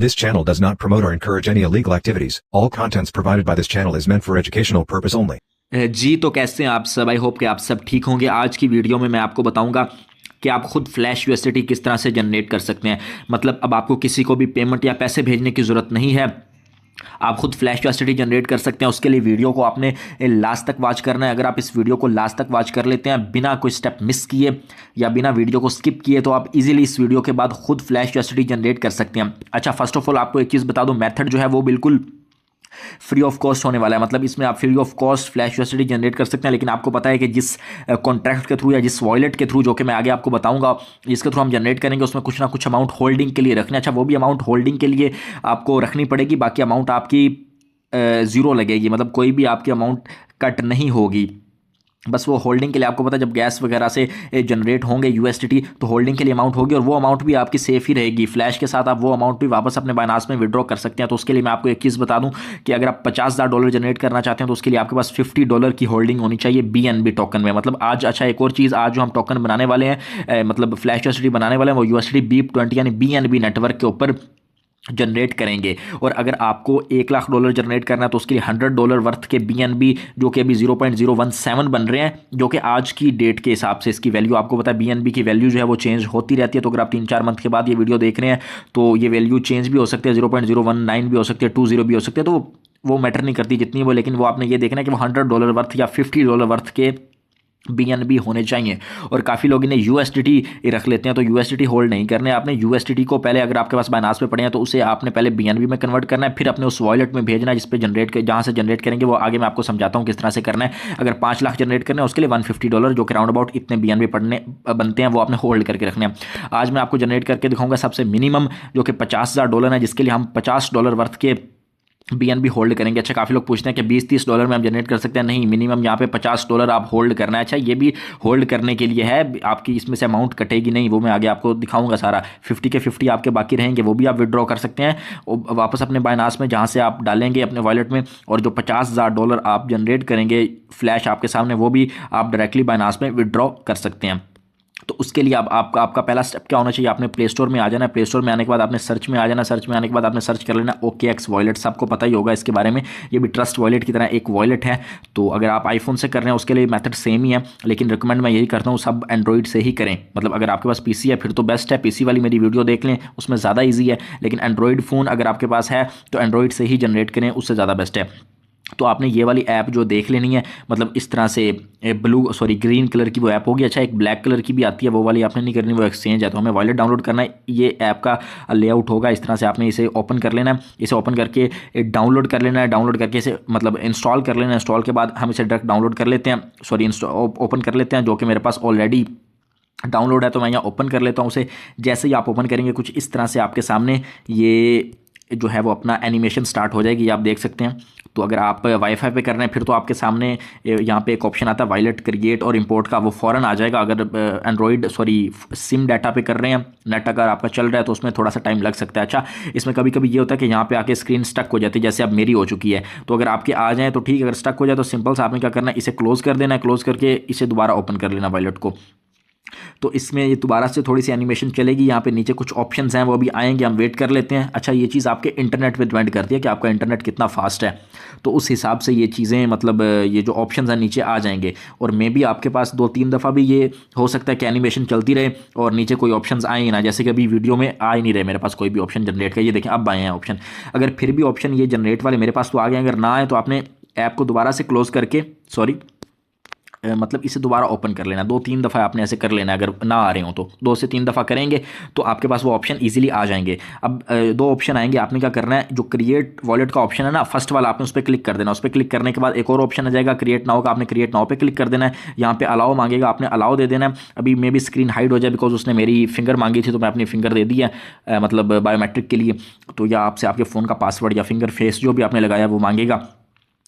This channel does not promote or encourage any illegal activities. All contents provided by this channel is meant for educational purpose only. जी तो कैसे हैं आप सब। I hope कि आप सब ठीक होंगे। आज की वीडियो में मैं आपको बताऊंगा कि आप खुद फ्लैश यूएसडीटी किस तरह से जनरेट कर सकते हैं। मतलब अब आपको किसी को भी पेमेंट या पैसे भेजने की ज़रूरत नहीं है, आप खुद फ्लैश यूएसडीटी जनरेट कर सकते हैं। उसके लिए वीडियो को आपने लास्ट तक वॉच करना है। अगर आप इस वीडियो को लास्ट तक वॉच कर लेते हैं बिना कोई स्टेप मिस किए या बिना वीडियो को स्किप किए, तो आप इजीली इस वीडियो के बाद खुद फ्लैश यूएसडीटी जनरेट कर सकते हैं। अच्छा, फर्स्ट ऑफ ऑल आपको एक चीज़ बता दूं, मेथड जो है वो बिल्कुल फ्री ऑफ कॉस्ट होने वाला है। मतलब इसमें आप free of cost flash USDT generate कर सकते हैं। लेकिन आपको पता है कि जिस कॉन्ट्रैक्ट के थ्रू या जिस वॉलेट के थ्रू, जो कि मैं आगे आपको बताऊंगा, जिसके थ्रू हम जनरेट करेंगे, उसमें कुछ ना कुछ अमाउंट होल्डिंग के लिए रखना। अच्छा, वो भी अमाउंट होल्डिंग के लिए आपको रखनी पड़ेगी, बाकी अमाउंट आपकी ज़ीरो लगेगी। मतलब कोई भी आपकी अमाउंट कट नहीं होगी, बस वो होल्डिंग के लिए। आपको पता है जब गैस वगैरह से जनरेट होंगे यूएसडीटी तो होल्डिंग के लिए अमाउंट होगी, और वो अमाउंट भी आपकी सेफ ही रहेगी। फ्लैश के साथ आप वो अमाउंट भी वापस अपने बाइनांस में विड्रॉ कर सकते हैं। तो उसके लिए मैं आपको एक चीज़ बता दूं कि अगर आप $50,000 जनरेट करना चाहते हैं तो उसके लिए आपके पास $50 की होल्डिंग होनी चाहिए बीएनबी टोकन में। मतलब आज, अच्छा एक और चीज़, आज जो हम टोकन बनाने वाले हैं, मतलब फ्लैश यूएसडीटी बनाने वाले हैं, वो यूएसडीटी BEEP20 यानी बीएनबी नेटवर्क के ऊपर जनरेट करेंगे। और अगर आपको $1,00,000 जनरेट करना है तो उसके लिए $100 वर्थ के बीएनबी, जो कि अभी 0.017 बन रहे हैं, जो कि आज की डेट के हिसाब से इसकी वैल्यू, आपको पता है बीएनबी की वैल्यू जो है वो चेंज होती रहती है। तो अगर आप 3-4 मंथ के बाद ये वीडियो देख रहे हैं तो ये वैल्यू चेंज भी हो सकती है, 0.019 भी हो सकती है, 20 भी हो सकती है। तो वो मैटर नहीं करती जितनी वो, लेकिन वो आपने ये देखना है कि वो $100 वर्थ या $50 वर्थ के बीएनबी होने चाहिए। और काफ़ी लोग इन्हें यूएसडीटी रख लेते हैं, तो यूएसडीटी होल्ड नहीं करने। आपने यूएसडीटी को पहले, अगर आपके पास बाइनांस पे पड़े हैं तो उसे आपने पहले बीएनबी में कन्वर्ट करना है, फिर अपने उस वॉलेट में भेजना है जिस पे जनरेट कर, जहाँ से जनरेट करेंगे वो आगे मैं आपको समझाता हूँ किस तरह से करना है। अगर 5 लाख जनरेट करना है उसके लिए $150, जो कि राउंड अबाउट इतने बीएनबी पड़ने बनते हैं, वो आपने होल्ड करके रखने हैं। आज मैं आपको जनरेट करके दिखाऊंगा सबसे मिनिमम, जो कि $50,000 है, जिसके लिए हम $50 वर्थ के बीएनबी होल्ड करेंगे। अच्छा, काफ़ी लोग पूछते हैं कि $20-30 में हम जनरेट कर सकते हैं। नहीं, मिनिमम यहाँ पे $50 आप होल्ड करना है। अच्छा, ये भी होल्ड करने के लिए है, आपकी इसमें से अमाउंट कटेगी नहीं, वो मैं आगे आपको दिखाऊंगा सारा। 50 के 50 आपके बाकी रहेंगे, वो भी आप विड्रॉ कर सकते हैं वापस अपने बाइनांस में, जहाँ से आप डालेंगे अपने वॉलेट में। और जो $50,000 आप जनरेट करेंगे फ्लैश आपके सामने, वो भी आप डायरेक्टली बाइनांस में विड्रॉ कर सकते हैं। तो उसके लिए आपका पहला स्टेप क्या होना चाहिए, आपने प्ले स्टोर में आ जाना है। प्ले स्टोर में आने के बाद आपने सर्च में आ जाना। सर्च में आने के बाद आपने सर्च कर लेना OKX वॉलेट। सबको पता ही होगा इसके बारे में, ये भी ट्रस्ट वॉलेट की तरह एक वॉलेट है। तो अगर आप आईफोन से कर रहे हैं उसके लिए मेथड सेम ही है, लेकिन रिकमेंड मैं यही करता हूँ सब एंड्रॉइड से ही करें। मतलब अगर आपके पास पीसी है फिर तो बेस्ट है, पीसी वाली मेरी वीडियो देख लें, उसमें ज़्यादा ईजी है। लेकिन एंड्रॉइड फ़ोन अगर आपके पास है तो एंड्रॉइड से ही जनरेट करें, उससे ज़्यादा बेस्ट है। तो आपने ये वाली ऐप जो देख लेनी है, मतलब इस तरह से ग्रीन कलर की वो ऐप होगी। अच्छा, एक ब्लैक कलर की भी आती है, वो वाली आपने नहीं करनी, वो एक्सचेंज है। तो हमें वॉलेट डाउनलोड करना है। ये ऐप का लेआउट होगा इस तरह से, आपने इसे ओपन कर लेना है। इसे ओपन करके डाउनलोड कर लेना है। डाउनलोड करके इसे मतलब इंस्टॉल कर लेना है। इंस्टॉल के बाद हम इसे डायरेक्ट डाउनलोड कर लेते हैं, ओपन कर लेते हैं, जो कि मेरे पास ऑलरेडी डाउनलोड है। तो मैं यहाँ ओपन कर लेता हूँ उसे। जैसे ही आप ओपन करेंगे कुछ इस तरह से आपके सामने ये जो है वो अपना एनिमेशन स्टार्ट हो जाएगी, आप देख सकते हैं। तो अगर आप वाईफाई पे कर रहे हैं फिर तो आपके सामने यहाँ पे एक ऑप्शन आता है वॉलेट क्रिएट और इंपोर्ट का, वो फ़ौरन आ जाएगा। अगर एंड्रॉइड सिम डाटा पे कर रहे हैं, नेट अगर आपका चल रहा है तो उसमें थोड़ा सा टाइम लग सकता है। अच्छा, इसमें कभी कभी ये होता है कि यहाँ पे आके स्क्रीन स्टक हो जाती है, जैसे अब मेरी हो चुकी है। तो अगर आपके आ जाए तो ठीक, अगर स्टक हो जाए तो सिंपल सा आपने क्या करना है, इसे क्लोज़ कर देना है। क्लोज़ करके इसे दोबारा ओपन कर लेना वॉलेट को। तो इसमें ये दोबारा से थोड़ी सी एनिमेशन चलेगी। यहाँ पे नीचे कुछ ऑप्शंस हैं, वो भी आएंगे, हम वेट कर लेते हैं। अच्छा, ये चीज़ आपके इंटरनेट पे डिपेंड करती है कि आपका इंटरनेट कितना फास्ट है, तो उस हिसाब से ये चीज़ें, मतलब ये जो ऑप्शंस हैं नीचे आ जाएंगे। और मे भी आपके पास 2-3 दफ़ा भी ये हो सकता है कि एनिमेशन चलती रहे और नीचे कोई ऑप्शंस आए ही ना, जैसे कि अभी वीडियो में आ ही नहीं रहे मेरे पास कोई भी ऑप्शन जनरेट का। ये देखें अब आए हैं ऑप्शन। अगर फिर भी ऑप्शन ये जनरेट वाले मेरे पास तो आ गए, अगर ना आए तो आपने ऐप को दोबारा से क्लोज़ करके, मतलब इसे दोबारा ओपन कर लेना। 2-3 दफ़ा आपने ऐसे कर लेना। अगर ना आ रहे हो तो 2 से 3 दफ़ा करेंगे तो आपके पास वो ऑप्शन इजीली आ जाएंगे। अब 2 ऑप्शन आएंगे, आपने क्या करना है, जो क्रिएट वॉलेट का ऑप्शन है ना, फर्स्ट वाला, आपने उस पर क्लिक कर देना। उस पर क्लिक करने के बाद एक और ऑप्शन आ जाएगा क्रिएट नाउ का, आपने क्रिएट नाउ पे क्लिक कर देना है। यहाँ पे अलाउ मांगेगा, आपने अलाउ दे देना है। अभी मे भी स्क्रीन हाइड हो जाए बिकॉज उसने मेरी फिंगर मांगी थी, तो मैं अपनी फिंगर दे दी है, मतलब बायोमेट्रिक के लिए। तो या आपसे आपके फ़ोन का पासवर्ड या फिंगर फेस जो भी आपने लगाया वो मांगेगा।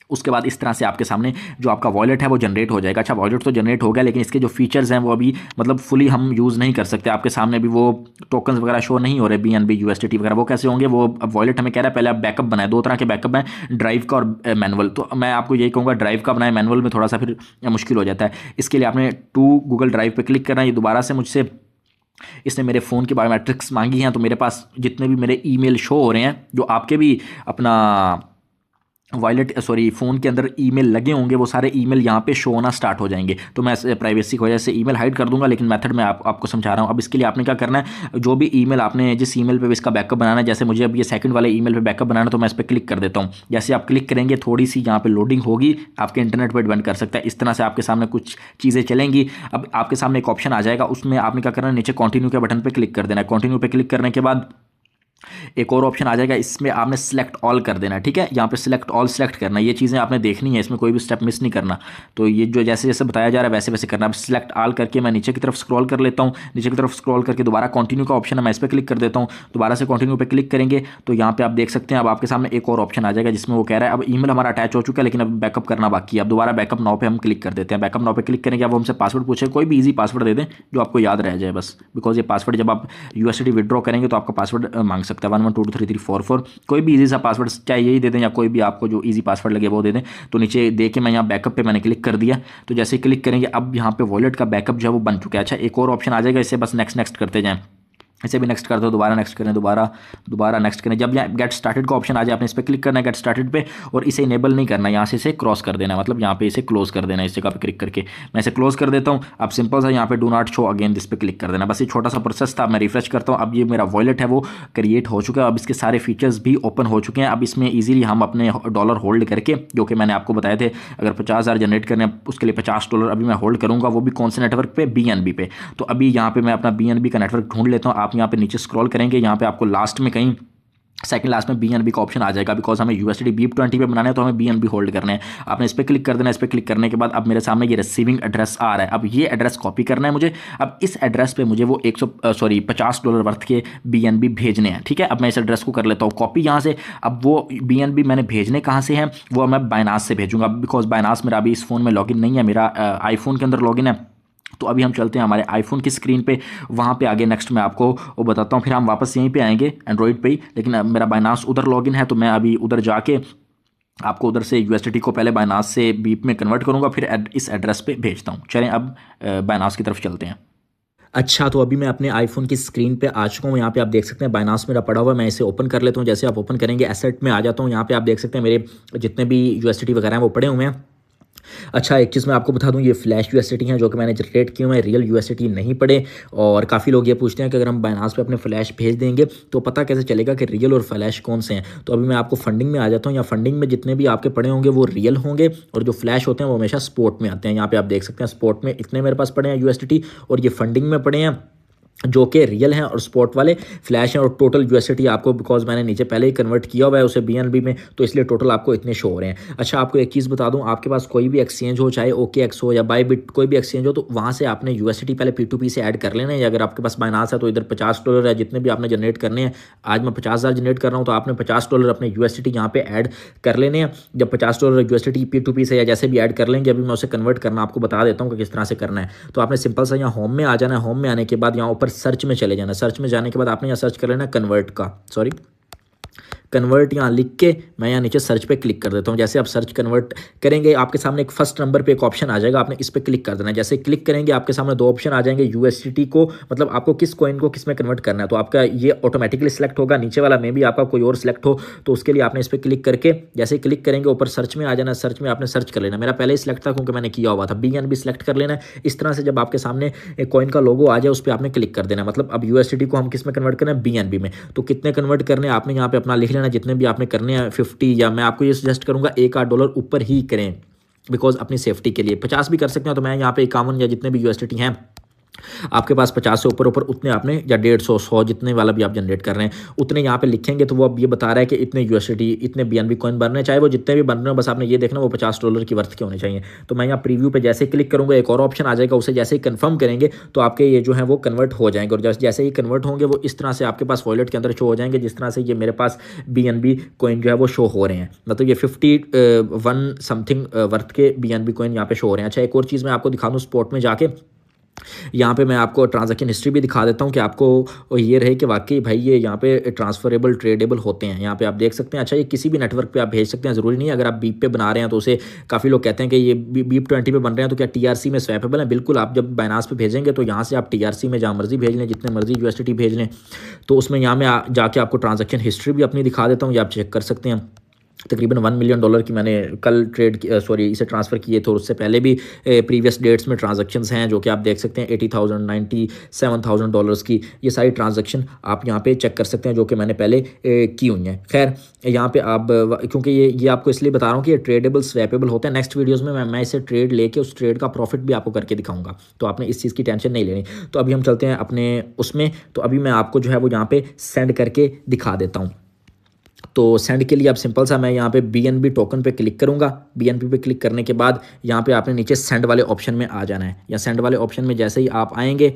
उसके बाद इस तरह से आपके सामने जो आपका वॉलेट है वो जनरेट हो जाएगा। अच्छा, वॉलेट तो जनरेट हो गया, लेकिन इसके जो फीचर्स हैं वो अभी मतलब फुली हम यूज़ नहीं कर सकते। आपके सामने भी वो टोकन्स वगैरह शो नहीं हो रहे, बीएनबी यूएसडीटी वगैरह, वो कैसे होंगे? वो अब वॉलेट हमें कह रहा है पहले आप बैकअप बनाए। 2 तरह के बैकअप हैं, ड्राइव का और मैनुअल। तो मैं आपको यही कहूँगा ड्राइव का बनाए, मैनुअल में थोड़ा सा फिर मुश्किल हो जाता है। इसके लिए आपने टू गूगल ड्राइव पर क्लिक करना है। ये दोबारा से मुझसे इसने मेरे फ़ोन की बायोमेट्रिक्स मांगी हैं, तो मेरे पास जितने भी मेरे ईमेल शो हो रहे हैं, जो आपके भी अपना वॉलेट सॉरी फ़ोन के अंदर ईमेल लगे होंगे, वो सारे ईमेल यहाँ पे शो होना स्टार्ट हो जाएंगे। तो मैं प्राइवेसी की वजह से ईमेल हाइड कर दूंगा, लेकिन मेथड मैं आपको समझा रहा हूँ। अब इसके लिए आपने क्या करना है, जो भी ईमेल आपने जिस ईमेल पे इसका बैकअप बनाना है, जैसे मुझे अब ये सेकंड वाले ईमेल पे बैकअप बनाना है, तो मैं इस पर क्लिक कर देता हूँ। जैसे आप क्लिक करेंगे थोड़ी सी यहाँ पे लोडिंग होगी, आपके इंटरनेट पर डिपेंड कर सकता है। इस तरह से आपके सामने कुछ चीज़ें चलेंगी। अब आपके सामने एक ऑप्शन आ जाएगा, उसमें आपने क्या करना है, नीचे कंटिन्यू के बटन पर क्लिक कर देना है। कंटिन्यू पे क्लिक करने के बाद एक और ऑप्शन आ जाएगा, इसमें आपने सेलेक्ट ऑल कर देना है। ठीक है, यहाँ पे सेलेक्ट ऑल सेलेक्ट करना है, ये चीज़ें आपने देखनी है, इसमें कोई भी स्टेप मिस नहीं करना। तो ये जो जैसे जैसे बताया जा रहा है वैसे वैसे करना। अब सेलेक्ट ऑल करके मैं नीचे की तरफ स्क्रॉल कर लेता हूँ। नीचे की तरफ स्क्रॉल करके दोबारा कंटिन्यू का ऑप्शन है, मैं इस पर क्लिक कर देता हूँ। दोबारा से कंटिन्यू पे क्लिक करेंगे तो यहाँ पे आप देख सकते हैं, अब आपके सामने एक और ऑप्शन आ जाएगा जिसमें वो कह रहा है अब ईमेल हमारा अटैच हो चुका है, लेकिन अब बैकअप करना बाकी है। अब दोबारा बैकअप नाउ पे हम क्लिक कर देते हैं। बैकअप नाउ पे क्लिक करेंगे, अब वो हमसे पासवर्ड पूछे, कोई भी ईजी पासवर्ड दे दें जो आपको याद रह जाए बस, बिकॉज ये पासवर्ड जब आप यूएसडी विड्रॉ करेंगे तो आपका पासवर्ड मांग सकता है 11222334। कोई भी इजी सा पासवर्ड चाहे यही दे दें, या कोई भी आपको जो इजी पासवर्ड लगे वो दे दें। तो नीचे दे के मैं यहाँ बैकअप पे मैंने क्लिक कर दिया। तो जैसे क्लिक करेंगे अब यहाँ पे वॉलेट का बैकअप जो है वो बन चुका है। अच्छा, एक और ऑप्शन आ जाएगा, इसे बस नेक्स्ट नेक्स्ट करते जाएं। इसे भी नेक्स्ट कर दो, दोबारा नेक्स्ट करें, दोबारा नेक्स्ट करें। जब यहाँ गेट स्टार्टेड का ऑप्शन आ जाए, आपने इस पर क्लिक करना है गेट स्टार्टेड पे, और इसे इनेबल नहीं करना, यहाँ से इसे क्रॉस कर देना है, मतलब यहाँ पे इसे क्लोज कर देना है। इस जगह पे क्लिक करके मैं इसे क्लोज कर देता हूँ। अब सिंपल सा यहाँ पे do not show again this पे क्लिक कर देना। बस ये छोटा सा प्रोसेस था, मैं रिफ्रेश करता हूँ। अब ये मेरा वॉलेट है वो क्रिएट हो चुका है। अब इसके सारे फीचर्स भी ओपन हो चुके हैं। अब इसमें ईजिली हम अपने डॉलर होल्ड करके, जो कि मैंने आपको बताए थे, अगर 50,000 जनरेट करने उसके लिए $50 अभी मैं होल्ड करूँगा, वो भी कौन से नेटवर्क पे, BNB पे। तो अभी यहाँ पे मैं अपना BNB का नेटवर्क ढूंढ लेता हूँ। आप यहाँ पे नीचे स्क्रॉल करेंगे, यहाँ पे आपको लास्ट में कहीं सेकंड लास्ट में BNB का ऑप्शन आ जाएगा, बिकॉज हमें USD BIP20 पे बनाना है, तो हमें BNB होल्ड करना है। आपने इस पर क्लिक कर देना। इस पर क्लिक करने के बाद अब मेरे सामने ये रिसीविंग एड्रेस आ रहा है। अब ये एड्रेस कॉपी करना है मुझे। अब इस एड्रेस पे मुझे वो $50 वर्थ के BNB भेजने हैं। ठीक है, अब मैं इस एड्रेस को कर लेता हूँ कॉपी यहाँ से। अब वो BNB मैंने भेजने कहाँ से हैं, वो मैं बाइनास से भेजूँगा, बिकॉज बाइनास मेरा अभी इस फ़ोन में लॉगिन नहीं है, मेरा आईफोन के अंदर लॉगिन है। तो अभी हम चलते हैं हमारे आईफोन की स्क्रीन पे, वहाँ पे आगे नेक्स्ट मैं आपको वो बताता हूँ। फिर हम वापस यहीं पे आएंगे एंड्रॉइड पे ही, लेकिन अब मेरा बाइनास उधर लॉगिन है, तो मैं अभी उधर जाके आपको उधर से USDT को पहले बाइनास से बीप में कन्वर्ट करूँगा, फिर इस एड्रेस पे भेजता हूँ। चलें अब बाइनास की तरफ चलते हैं। अच्छा, तो अभी मैं अपने आईफोन की स्क्रीन पे आ चुका हूँ। यहाँ पे आप देख सकते हैं बाइनास मेरा पड़ा हुआ है, मैं इसे ओपन कर लेता हूँ। जैसे आप ओपन करेंगे एसेट में आ जाता हूँ। यहाँ पे आप देख सकते हैं मेरे जितने भी USDT वगैरह हैं वो पड़े हुए हैं। अच्छा, एक चीज़ मैं आपको बता दूं, ये फ्लैश USDT हैं जो कि मैंने जनरेट किए हुए हैं, रियल USDT नहीं पड़े। और काफ़ी लोग ये पूछते हैं कि अगर हम बाइनास पे अपने फ्लैश भेज देंगे तो पता कैसे चलेगा कि रियल और फ्लैश कौन से हैं। तो अभी मैं आपको फंडिंग में आ जाता हूँ। या फंडिंग में जितने भी आपके पड़े होंगे वो रियल होंगे, और जो फ्लैश होते हैं वो हमेशा स्पोर्ट में आते हैं। यहाँ पे आप देख सकते हैं स्पोर्ट में इतने मेरे पास पड़े हैं USDT, और ये फंडिंग में पड़े हैं जो कि रियल हैं, और स्पॉट वाले फ्लैश हैं। और टोटल USDT आपको, बिकॉज मैंने नीचे पहले ही कन्वर्ट किया हुआ है उसे BNB में, तो इसलिए टोटल आपको इतने शो हो रहे हैं। अच्छा, आपको एक चीज़ बता दूं, आपके पास कोई भी एक्सचेंज हो, चाहे OKX हो या बायबिट, कोई भी एक्सचेंज हो, तो वहाँ से आपने USDT पहले P2P से ऐड कर लेना है। या अगर आपके पास बाइनास है तो इधर $50 है, जितने भी आपने जनरेट करने हैं। आज मैं 50,000 जनरेट कर रहा हूँ, तो आपने $50 अपने USDT यहाँ पे ऐड कर लेने हैं। जब $50 USDT P2P से या जैसे भी ऐड कर लेंगे, अभी मैं उसे कन्वर्ट करना आपको बता देता हूँ कि किस तरह से करना है। तो आपने सिंपल सा यहाँ होम में आ जाना है। होम में आने के बाद यहाँ ऊपर सर्च में चले जाना। सर्च में जाने के बाद आपने यहाँ सर्च कर लेना कन्वर्ट यहाँ लिख के मैं यहाँ नीचे सर्च पे क्लिक कर देता हूँ। जैसे आप सर्च कन्वर्ट करेंगे, आपके सामने एक फर्स्ट नंबर पे एक ऑप्शन आ जाएगा, आपने इस पे क्लिक कर देना है। जैसे क्लिक करेंगे आपके सामने दो ऑप्शन आ जाएंगे, USDT को, मतलब आपको किस कॉइन को किस में कन्वर्ट करना है, तो आपका ये ऑटोमेटिकली सिलेक्ट होगा। नीचे वाला में भी आपका कोई और सिलेक्ट हो, तो उसके लिए आपने इस पर क्लिक करके जैसे क्लिक करेंगे ऊपर सर्च में आ जाना। सर्च में आपने सर्च कर लेना, मेरा पहले ही सिलेक्ट था क्योंकि मैंने किया हुआ था। BNB सिलेक्ट कर लेना है। इस तरह से जब आपके सामने एक कॉइन का लोगो आ जाए उस पर आपने क्लिक कर देना। मतलब अब USDT को हम किस में कन्वर्ट करना है, BNB में। तो कितने कन्वर्ट करने हैं आपने यहाँ पे अपना लिख लेना, जितने भी आपने 50, या मैं आपको ये सजेस्ट करूंगा $1 ऊपर ही करें, बिकॉज अपनी सेफ्टी के लिए। 50 भी कर सकते हैं, तो मैं यहाँ पे 51 या जितने भी USDT हैं आपके पास 50 से ऊपर उतने आपने, या 150 100 जितने वाला भी आप जनरेट कर रहे हैं उतने यहाँ पे लिखेंगे। तो वो अब ये बता रहा है कि इतने USDT इतने BNB कॉइन बनने, चाहे वो जितने भी बन रहे हो, बस आपने ये देखना वो $50 की वर्थ के होने चाहिए। तो मैं यहाँ प्रीव्यू पे जैसे क्लिक करूँगा एक और ऑप्शन आ जाएगा, उसे जैसे ही कंफर्म करेंगे तो आपके ये जो है वो कन्वर्ट हो जाएंगे। और जैसे ही कन्वर्ट होंगे वो इस तरह से आपके पास वॉलेट के अंदर शो हो जाएंगे, जिस तरह से ये मेरे पास BNB कॉइन जो है वो शो हो रहे हैं। मतलब ये 51 समथिंग वर्थ के BNB कॉइन यहाँ पे शो हो रहे हैं। अच्छा, एक और चीज़ मैं आपको दिखा दूँ, स्पॉट में जाके यहाँ पे मैं आपको ट्रांजैक्शन हिस्ट्री भी दिखा देता हूँ कि आपको ये रहे कि वाकई भाई ये यहाँ पे ट्रांसफरेबल ट्रेडेबल होते हैं। यहाँ पे आप देख सकते हैं। अच्छा, ये किसी भी नेटवर्क पे आप भेज सकते हैं, ज़रूरी नहीं है अगर आप बीप पे बना रहे हैं तो उसे काफ़ी लोग कहते हैं कि ये बीप 20 पे बन रहे हैं तो क्या टीआरसी में स्वैपेबल है। बिल्कुल, आप जब बाइनांस पे भेजेंगे तो यहाँ से आप टीआरसी में जहाँ मर्जी भेज लें, जितने मर्जी यूएसडीटी भेज लें। तो उसमें यहाँ मैं जाके आपको ट्रांजैक्शन हिस्ट्री भी अपनी दिखा देता हूँ, ये आप चेक कर सकते हैं। तकरीबन $1 मिलियन की मैंने कल इसे ट्रांसफ़र किए थे, और उससे पहले भी प्रीवियस डेट्स में ट्रांजैक्शंस हैं जो कि आप देख सकते हैं। $80,000 $97,000 की ये सारी ट्रांजैक्शन आप यहाँ पे चेक कर सकते हैं जो कि मैंने पहले की हुई हैं। खैर, यहाँ पे आप क्योंकि ये आपको इसलिए बता रहा हूँ कि ये ट्रेडेबल स्वैपेबल होते हैं। नेक्स्ट वीडियोज़ में मैं इसे ट्रेड लेके उस ट्रेड का प्रॉफिट भी आपको करके दिखाऊंगा, तो आपने इस चीज़ की टेंशन नहीं लेनी। तो अभी हम चलते हैं अपने उसमें। तो अभी मैं आपको जो है वो यहाँ पे सेंड करके दिखा देता हूँ। तो सेंड के लिए अब सिंपल सा मैं यहाँ पे BNB टोकन पे क्लिक करूँगा। BNB पे क्लिक करने के बाद यहाँ पे आपने नीचे सेंड वाले ऑप्शन में आ जाना है। या सेंड वाले ऑप्शन में जैसे ही आप आएंगे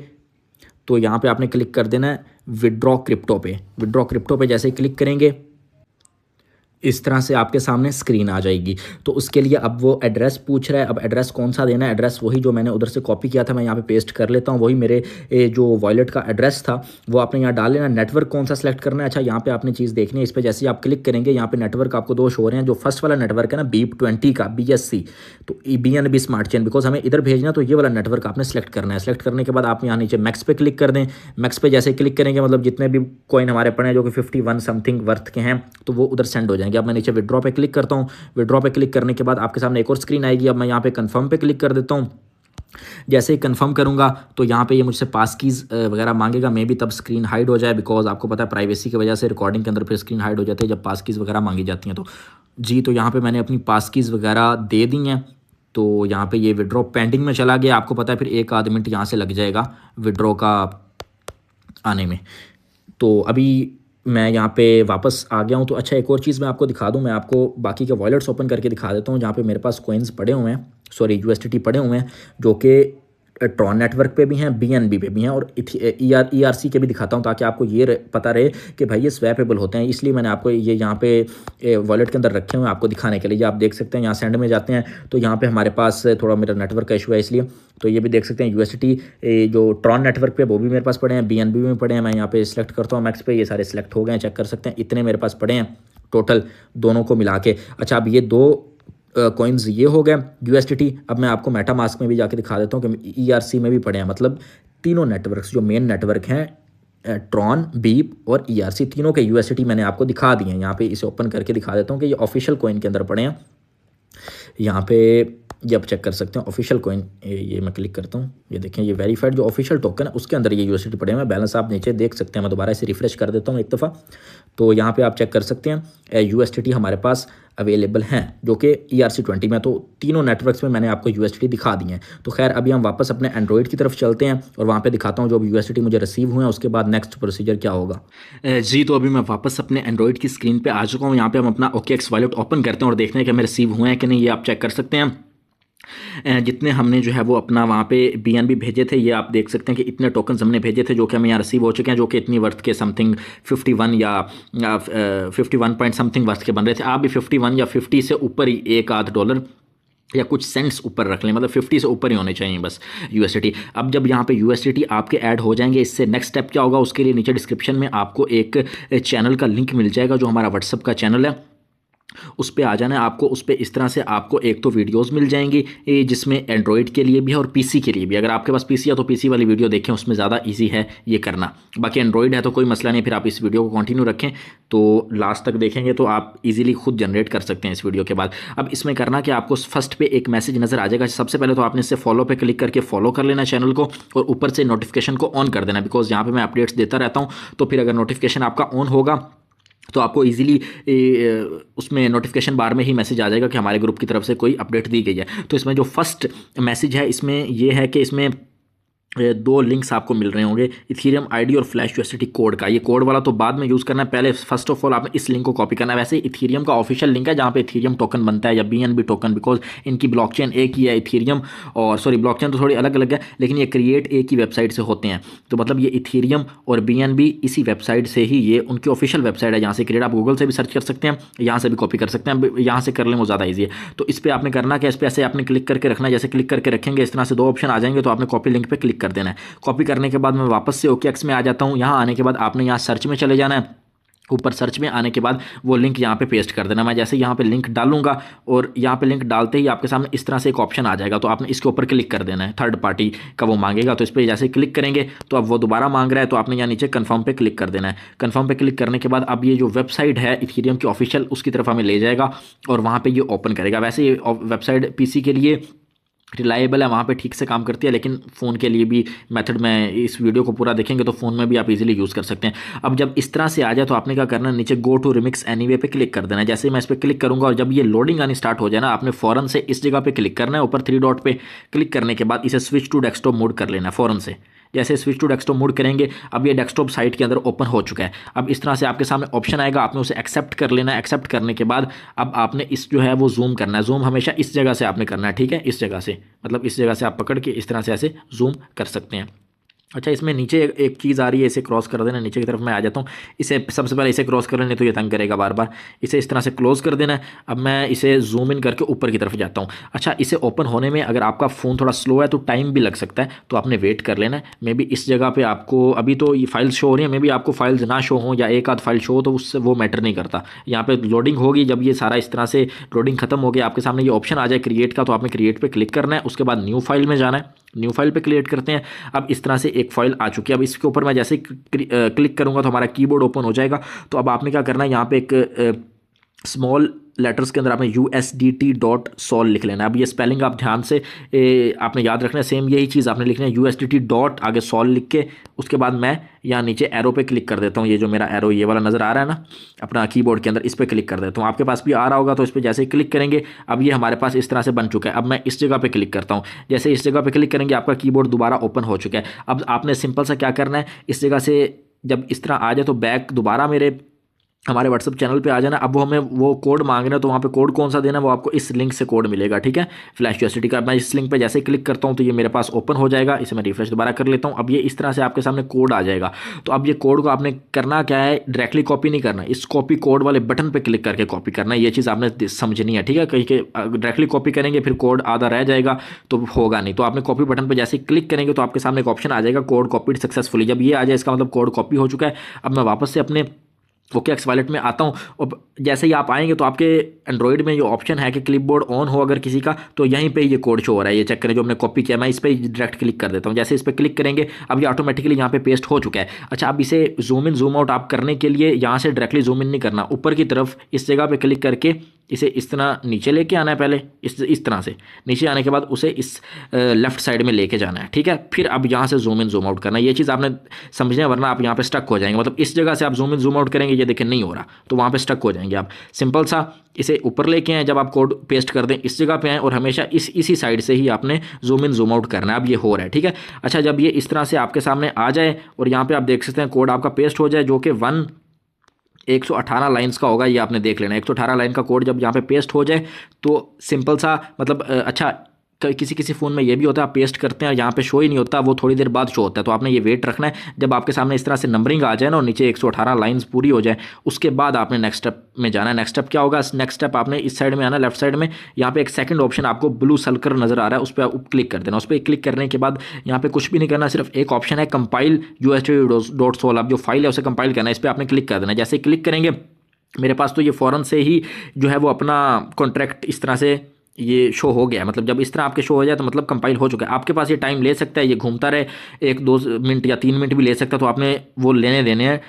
तो यहाँ पे आपने क्लिक कर देना है विड्रॉ क्रिप्टो पे। विड्रॉ क्रिप्टो पे जैसे ही क्लिक करेंगे इस तरह से आपके सामने स्क्रीन आ जाएगी। तो उसके लिए अब वो एड्रेस पूछ रहा है। अब एड्रेस कौन सा देना है? एड्रेस वही जो मैंने उधर से कॉपी किया था, मैं यहाँ पे पेस्ट कर लेता हूँ। वही मेरे जो वॉलेट का एड्रेस था वो आपने यहाँ डाल लेना। नेटवर्क कौन सा सेलेक्ट करना है? अच्छा, यहाँ पे आपने चीज़ देखनी है। इस पर जैसे ही आप क्लिक करेंगे यहाँ पे नेटवर्क आपको दो शो हो रहे हैं। जो फर्स्ट वाला नेटवर्क है ना बीप 20 का BSC, तो BNB स्मार्ट चेन, बिकॉज हमें इधर भेजना तो ये वाला नेटवर्क आपने सेलेक्ट करना है। सेलेक्ट करने के बाद आप यहाँ नीचे मैक्स पे क्लिक कर दें। मैक्स पे जैसे क्लिक करेंगे मतलब जितने भी कॉइन हमारे पड़े हैं जो कि 51 समथिंग वर्थ के हैं तो वो उधर सेंड हो जाएंगे। अब मैं नीचे विड्रॉ पे क्लिक करता हूँ। विड्रॉ पे क्लिक करने के बाद आपके सामने एक और स्क्रीन आएगी। अब मैं यहाँ पे कंफर्म पे क्लिक कर देता हूँ। जैसे ही कंफर्म करूंगा तो यहाँ पे ये मुझसे पास कीज़ वगैरह मांगेगा। मे भी तब स्क्रीन हाइड हो जाए, बिकॉज आपको पता है प्राइवेसी की वजह से रिकॉर्डिंग के अंदर फिर स्क्रीन हाइड हो जाती है जब पास कीज़ वगैरह मांगी जाती हैं। तो जी, तो यहाँ पे मैंने अपनी पास कीज़ वगैरह दे दी हैं। तो यहाँ पे ये विड्रॉ पेंडिंग में चला गया। आपको पता है फिर 1 आध मिनट यहाँ से लग जाएगा विड्रॉ का आने में। तो अभी मैं यहाँ पे वापस आ गया हूँ। तो अच्छा, एक और चीज़ मैं आपको दिखा दूँ। मैं आपको बाकी के वॉलेट्स ओपन करके दिखा देता हूँ जहाँ पे मेरे पास कॉइन्स पड़े हुए हैं, सॉरी USDT पड़े हुए हैं, जो कि ट्रॉन नेटवर्क पे भी हैं, BNB पे भी हैं, और ERC के भी दिखाता हूँ ताकि आपको ये पता रहे कि भाई ये स्वैपेबल होते हैं। इसलिए मैंने आपको ये यहाँ पे वॉलेट के अंदर रखे हुए हैं आपको दिखाने के लिए। आप देख सकते हैं यहाँ सेंड में जाते हैं तो यहाँ पे हमारे पास थोड़ा मेरा नेटवर्क का इशू है इसलिए। तो ये भी देख सकते हैं USDT जो ट्रॉन नेटवर्क पे वो भी मेरे पास पड़े हैं, BNB में पड़े हैं। मैं यहाँ पे सिलेक्ट करता हूँ मैक्स पे, ये सारे सिलेक्ट हो गए हैं, चेक कर सकते हैं। इतने मेरे पास पड़े हैं टोटल दोनों को मिला के। अच्छा, अब ये दो कॉइन्स ये हो गए USDT। अब मैं आपको मेटामास्क में भी जाके दिखा देता हूँ कि ERC में भी पड़े हैं। मतलब तीनों नेटवर्क्स जो मेन नेटवर्क हैं ट्रॉन, बीप और ERC, तीनों के USDT मैंने आपको दिखा दिए हैं। यहाँ पे इसे ओपन करके दिखा देता हूँ कि ये ऑफिशियल कॉइन के अंदर पड़े हैं। यहाँ पे ये आप चेक कर सकते हैं ऑफिशियल कॉइन। ये मैं क्लिक करता हूँ, ये देखें ये वेरीफाइड जो ऑफिशियल टोकन है उसके अंदर ये USDT पड़े हैं। बैलेंस आप नीचे देख सकते हैं। मैं दोबारा इसे रिफ्रेश कर देता हूँ एक दफ़ा। तो यहाँ पे आप चेक कर सकते हैं USDT हमारे पास अवेलेबल हैं जो कि ERC20 में। तो तीनों नेटवर्क्स में मैंने आपको USDT दिखा दिए हैं। तो खैर अभी हम वापस अपने एंड्रॉइड की तरफ चलते हैं और वहाँ पे दिखाता हूँ जो USDT मुझे रिसीव हुए हैं उसके बाद नेक्स्ट प्रोसीजर क्या होगा। जी, तो अभी मैं वापस अपने एंड्रॉइड की स्क्रीन पर आ चुका हूँ। यहाँ पर हम अपना OKX वॉलेट ओपन करते हैं और देखते हैं कि हमें रिसीव हुए हैं कि नहीं। ये आप चेक कर सकते हैं। जितने हमने जो है वो अपना वहाँ पे BNB भेजे थे, ये आप देख सकते हैं कि इतने टोकन्स हमने भेजे थे जो कि हमें यहाँ रिसीव हो चुके हैं, जो कि इतनी वर्थ के समथिंग 51 या 51 पॉइंट समथिंग वर्थ के बन रहे थे। आप भी 51 या 50 से ऊपर ही $1 या कुछ सेंट्स ऊपर रख लें, मतलब 50 से ऊपर ही होने चाहिए बस USDT। अब जब यहाँ पे USDT आपके ऐड हो जाएंगे, इससे नेक्स्ट स्टेप क्या होगा उसके लिए नीचे डिस्क्रिप्शन में आपको एक चैनल का लिंक मिल जाएगा जो हमारा व्हाट्सअप का चैनल है। उस पर आ जाना है आपको। उस पर इस तरह से आपको एक तो वीडियोस मिल जाएंगी जिसमें एंड्रॉयड के लिए भी है और PC के लिए भी। अगर आपके पास PC है तो PC वाली वीडियो देखें, उसमें ज़्यादा इजी है ये करना। बाकी एंड्रॉयड है तो कोई मसला नहीं, फिर आप इस वीडियो को कंटिन्यू रखें तो लास्ट तक देखेंगे तो आप इजीली खुद जनरेट कर सकते हैं इस वीडियो के बाद। अब इसमें करना कि आपको फर्स्ट पे एक मैसेज नज़र आ जाएगा। सबसे पहले तो आपने इससे फॉलो पे क्लिक करके फॉलो कर लेना चैनल को और ऊपर से नोटिफिकेशन को ऑन कर देना, बिकॉज यहाँ पर मैं अपडेट्स देता रहता हूँ। तो फिर अगर नोटिफिकेशन आपका ऑन होगा तो आपको इजीली उसमें नोटिफिकेशन बार में ही मैसेज आ जाएगा कि हमारे ग्रुप की तरफ से कोई अपडेट दी गई है। तो इसमें जो फर्स्ट मैसेज है इसमें ये है कि इसमें 2 लिंक्स आपको मिल रहे होंगे, इथेरियम ID और फ्लैश USDT कोड का। ये कोड वाला तो बाद में यूज़ करना है, पहले फर्स्ट ऑफ ऑल आपने इस लिंक को कॉपी करना है। वैसे इथेरियम का ऑफिशियल लिंक है जहाँ पे इथेरियम टोकन बनता है या BNB टोकन, बिकॉज इनकी ब्लॉकचेन एक ही है इथेरियम, और सॉरी ब्लॉकचेन तो थोड़ी अलग अलग है लेकिन ये क्रिएट एक ही वेबसाइट से होते हैं। तो मतलब ये इथेरियम और BNB इसी वेबसाइट से ही, ये उनकी ऑफिशियल वेबसाइट है जहाँ से क्रिएट। आप गूगल से भी सर्च कर सकते हैं, यहाँ से भी कॉपी कर सकते हैं, यहाँ से कर लें वो ज़्यादा ईजी है। तो इस पर आपने करना क्या, इस पर ऐसे आपने क्लिक करके रखना है। जैसे क्लिक करके रखेंगे इस तरह से 2 ऑप्शन आ जाएंगे तो आपने कॉपी लिंक पर क्लिक क्लिक कर देना है। कॉपी करने के बाद मैं वापस से OKX में आ जाता हूँ। यहाँ आने के बाद आपने यहाँ सर्च में चले जाना है। ऊपर सर्च में आने के बाद वो लिंक यहाँ पे पेस्ट कर देना। मैं जैसे यहाँ पे लिंक डालूंगा और यहाँ पे लिंक डालते ही आपके सामने इस तरह से एक ऑप्शन आ जाएगा, तो आपने इसके ऊपर क्लिक कर देना है। थर्ड पार्टी का वो मांगेगा, तो इस पर जैसे क्लिक करेंगे तो अब वो दोबारा मांग रहा है, तो आपने यहाँ नीचे कन्फर्म पे क्लिक कर देना है। कन्फर्म पे क्लिक करने के बाद अब ये जो वेबसाइट है इथेरियम की ऑफिशियल, उसकी तरफ हमें ले जाएगा और वहाँ पर ये ओपन करेगा। वैसे ये वेबसाइट PC के लिए रिलायबल है, वहाँ पे ठीक से काम करती है, लेकिन फ़ोन के लिए भी मेथड में इस वीडियो को पूरा देखेंगे तो फ़ोन में भी आप इजीली यूज़ कर सकते हैं। अब जब इस तरह से आ जाए तो आपने क्या करना है, नीचे गो टू रिमिक्स एनीवे पे क्लिक कर देना है। जैसे ही मैं इस पर क्लिक करूँगा और जब ये लोडिंग आनी स्टार्ट हो जाए ना, आपने फ़ौरन से इस जगह पे क्लिक करना है। ऊपर 3 डॉट पे क्लिक करने के बाद इसे स्विच टू डेस्कटॉप मोड कर लेना है फ़ौरन से। जैसे स्विच टू डेस्कटॉप मोड करेंगे, अब ये डेस्कटॉप साइट के अंदर ओपन हो चुका है। अब इस तरह से आपके सामने ऑप्शन आएगा, आपने उसे एक्सेप्ट कर लेना है। एक्सेप्ट करने के बाद अब आपने इस जो है वो जूम करना है। जूम हमेशा इस जगह से आपने करना है, ठीक है, इस जगह से, मतलब इस जगह से आप पकड़ के इस तरह से ऐसे जूम कर सकते हैं। अच्छा, इसमें नीचे एक चीज़ आ रही है, इसे क्रॉस कर देना। नीचे की तरफ मैं आ जाता हूँ। इसे सबसे पहले इसे क्रॉस कर लेने, तो ये तंग करेगा बार बार। इसे इस तरह से क्लोज कर देना है। अब मैं इसे जूम इन करके ऊपर की तरफ जाता हूँ। अच्छा, इसे ओपन होने में अगर आपका फ़ोन थोड़ा स्लो है तो टाइम भी लग सकता है, तो आपने वेट कर लेना है। मे बी इस जगह पर आपको अभी तो ये फाइल्स शो हो रही है, मे बी आपको फाइल्स ना शो हो या एक आध फाइल शो हो, तो उससे वो मैटर नहीं करता। यहाँ पर लोडिंग होगी, जब ये सारा इस तरह से लोडिंग खत्म हो गया, आपके सामने ये ऑप्शन आ जाए क्रिएट का, तो आपने क्रिएट पर क्लिक करना है। उसके बाद न्यू फाइल में जाना है। न्यू फाइल पे क्रिएट करते हैं। अब इस तरह से एक फाइल आ चुकी है। अब इसके ऊपर मैं जैसे क्लिक करूंगा तो हमारा कीबोर्ड ओपन हो जाएगा। तो अब आपने क्या करना है, यहाँ पे एक स्मॉल लेटर्स के अंदर आपने USDT.sol लिख लेना है। अब ये स्पेलिंग आप ध्यान से आपने याद रखना है। सेम यही चीज़ आपने लिखना है, USDT डॉट आगे sol लिख के। उसके बाद मैं यहाँ नीचे एरो पे क्लिक कर देता हूँ। ये जो मेरा एरो ये वाला नज़र आ रहा है ना अपना कीबोर्ड के अंदर, इस पर क्लिक कर देता हूँ। आपके पास भी आ रहा होगा, तो इस पर जैसे ही क्लिक करेंगे अब ये हमारे पास इस तरह से बन चुका है। अब मैं इस जगह पर क्लिक करता हूँ। जैसे इस जगह पर क्लिक करेंगे आपका कीबोर्ड दोबारा ओपन हो चुका है। अब आपने सिंपल सा क्या करना है, इस जगह से जब इस तरह आ जाए तो बैक दोबारा हमारे व्हाट्सअप चैनल पे आ जाना। अब वो हमें वो कोड मांग रहे हैं, तो वहाँ पे कोड कौन सा देना है, वो आपको इस लिंक से कोड मिलेगा, ठीक है, फ्लैश यूएसडी का। मैं इस लिंक पे जैसे क्लिक करता हूँ तो ये मेरे पास ओपन हो जाएगा। इसे मैं रिफ्रेश दोबारा कर लेता हूँ। अब ये इस तरह से आपके सामने कोड आ जाएगा। तो अब ये कोड को आपने करना क्या है, डायरेक्टली कॉपी नहीं करना, इस कॉपी कोड वाले बटन पर क्लिक करके कॉपी करना है। ये चीज़ आपने समझनी है, ठीक है। कहीं के डायरेक्टली कॉपी करेंगे फिर कोड आधा रह जाएगा तो होगा नहीं। तो आपने कॉपी बटन पर जैसे क्लिक करेंगे तो आपके सामने एक ऑप्शन आ जाएगा, कोड कॉपीड सक्सेसफुली। जब ये आ जाए इसका मतलब कोड कॉपी हो चुका है। अब मैं वापस से अपने OKX वॉलेट में आता हूँ और जैसे ही आप आएंगे तो आपके एंड्रॉइड में ये ऑप्शन है कि क्लिपबोर्ड ऑन हो अगर किसी का, तो यहीं पे ये कोड शो हो रहा है। ये चेक करें जो हमने कॉपी किया। मैं इस पर डायरेक्ट क्लिक कर देता हूँ। जैसे इस पर क्लिक करेंगे अब ये ऑटोमेटिकली यहाँ पे पेस्ट हो चुका है। अच्छा, अब इसे जूम इन जूम आउट आप करने के लिए यहाँ से डायरेक्टली जूम इन नहीं करना, ऊपर की तरफ इस जगह पर क्लिक करके इसे इस तरह नीचे लेके आना है। पहले इस तरह से नीचे आने के बाद उसे इस लेफ्ट साइड में लेके जाना है, ठीक है। फिर अब यहाँ से जूम इन जूम आउट करना है। ये चीज़ आपने समझना है, वरना आप यहाँ पे स्टक हो जाएंगे। मतलब इस जगह से आप जूम इन जूम आउट करेंगे, ये देखें नहीं हो रहा, तो वहाँ पे स्टक हो जाएंगे आप। सिंपल सा इसे ऊपर लेके आए, जब आप कोड पेस्ट कर दें इस जगह पे आए और हमेशा इसी साइड से ही आपने जूम इन जूम आउट करना है। अब ये हो रहा है, ठीक है। अच्छा, जब ये इस तरह से आपके सामने आ जाए और यहाँ पे आप देख सकते हैं कोड आपका पेस्ट हो जाए, जो कि 118 लाइन्स का होगा। ये आपने देख लेना, 118 लाइन का कोड जब यहाँ पे पेस्ट हो जाए तो सिंपल सा मतलब अच्छा, किसी फ़ोन में ये भी होता है आप पेस्ट करते हैं यहाँ पे शो ही नहीं होता, वो थोड़ी देर बाद शो होता है। तो आपने ये वेट रखना है जब आपके सामने इस तरह से नंबरिंग आ जाए ना और नीचे 118 लाइन्स पूरी हो जाए, उसके बाद आपने नेक्स्ट स्टेप में जाना है। नेक्स्ट स्टेप क्या होगा, नेक्स्ट स्टेप आपने इस साइड में आना, लेफ्ट साइड में यहाँ पे एक सेकंड ऑप्शन आपको ब्लू सर्कल नजर आ रहा है, उस पर क्लिक कर देना। उस पर क्लिक करने के बाद यहाँ पे कुछ भी नहीं करना, सिर्फ एक ऑप्शन है कंपाइल USD.sol। आप जो फाइल है उसे कंपाइल करना है, इस पर आपने क्लिक कर देना। जैसे क्लिक करेंगे मेरे पास तो ये फ़ौरन से ही जो है वो अपना कॉन्ट्रैक्ट इस तरह से ये शो हो गया। मतलब जब इस तरह आपके शो हो जाए तो मतलब कंपाइल हो चुका है। आपके पास ये टाइम ले सकता है, ये घूमता रहे 1-2 मिनट या 3 मिनट भी ले सकता है, तो आपने वो लेने देने हैं।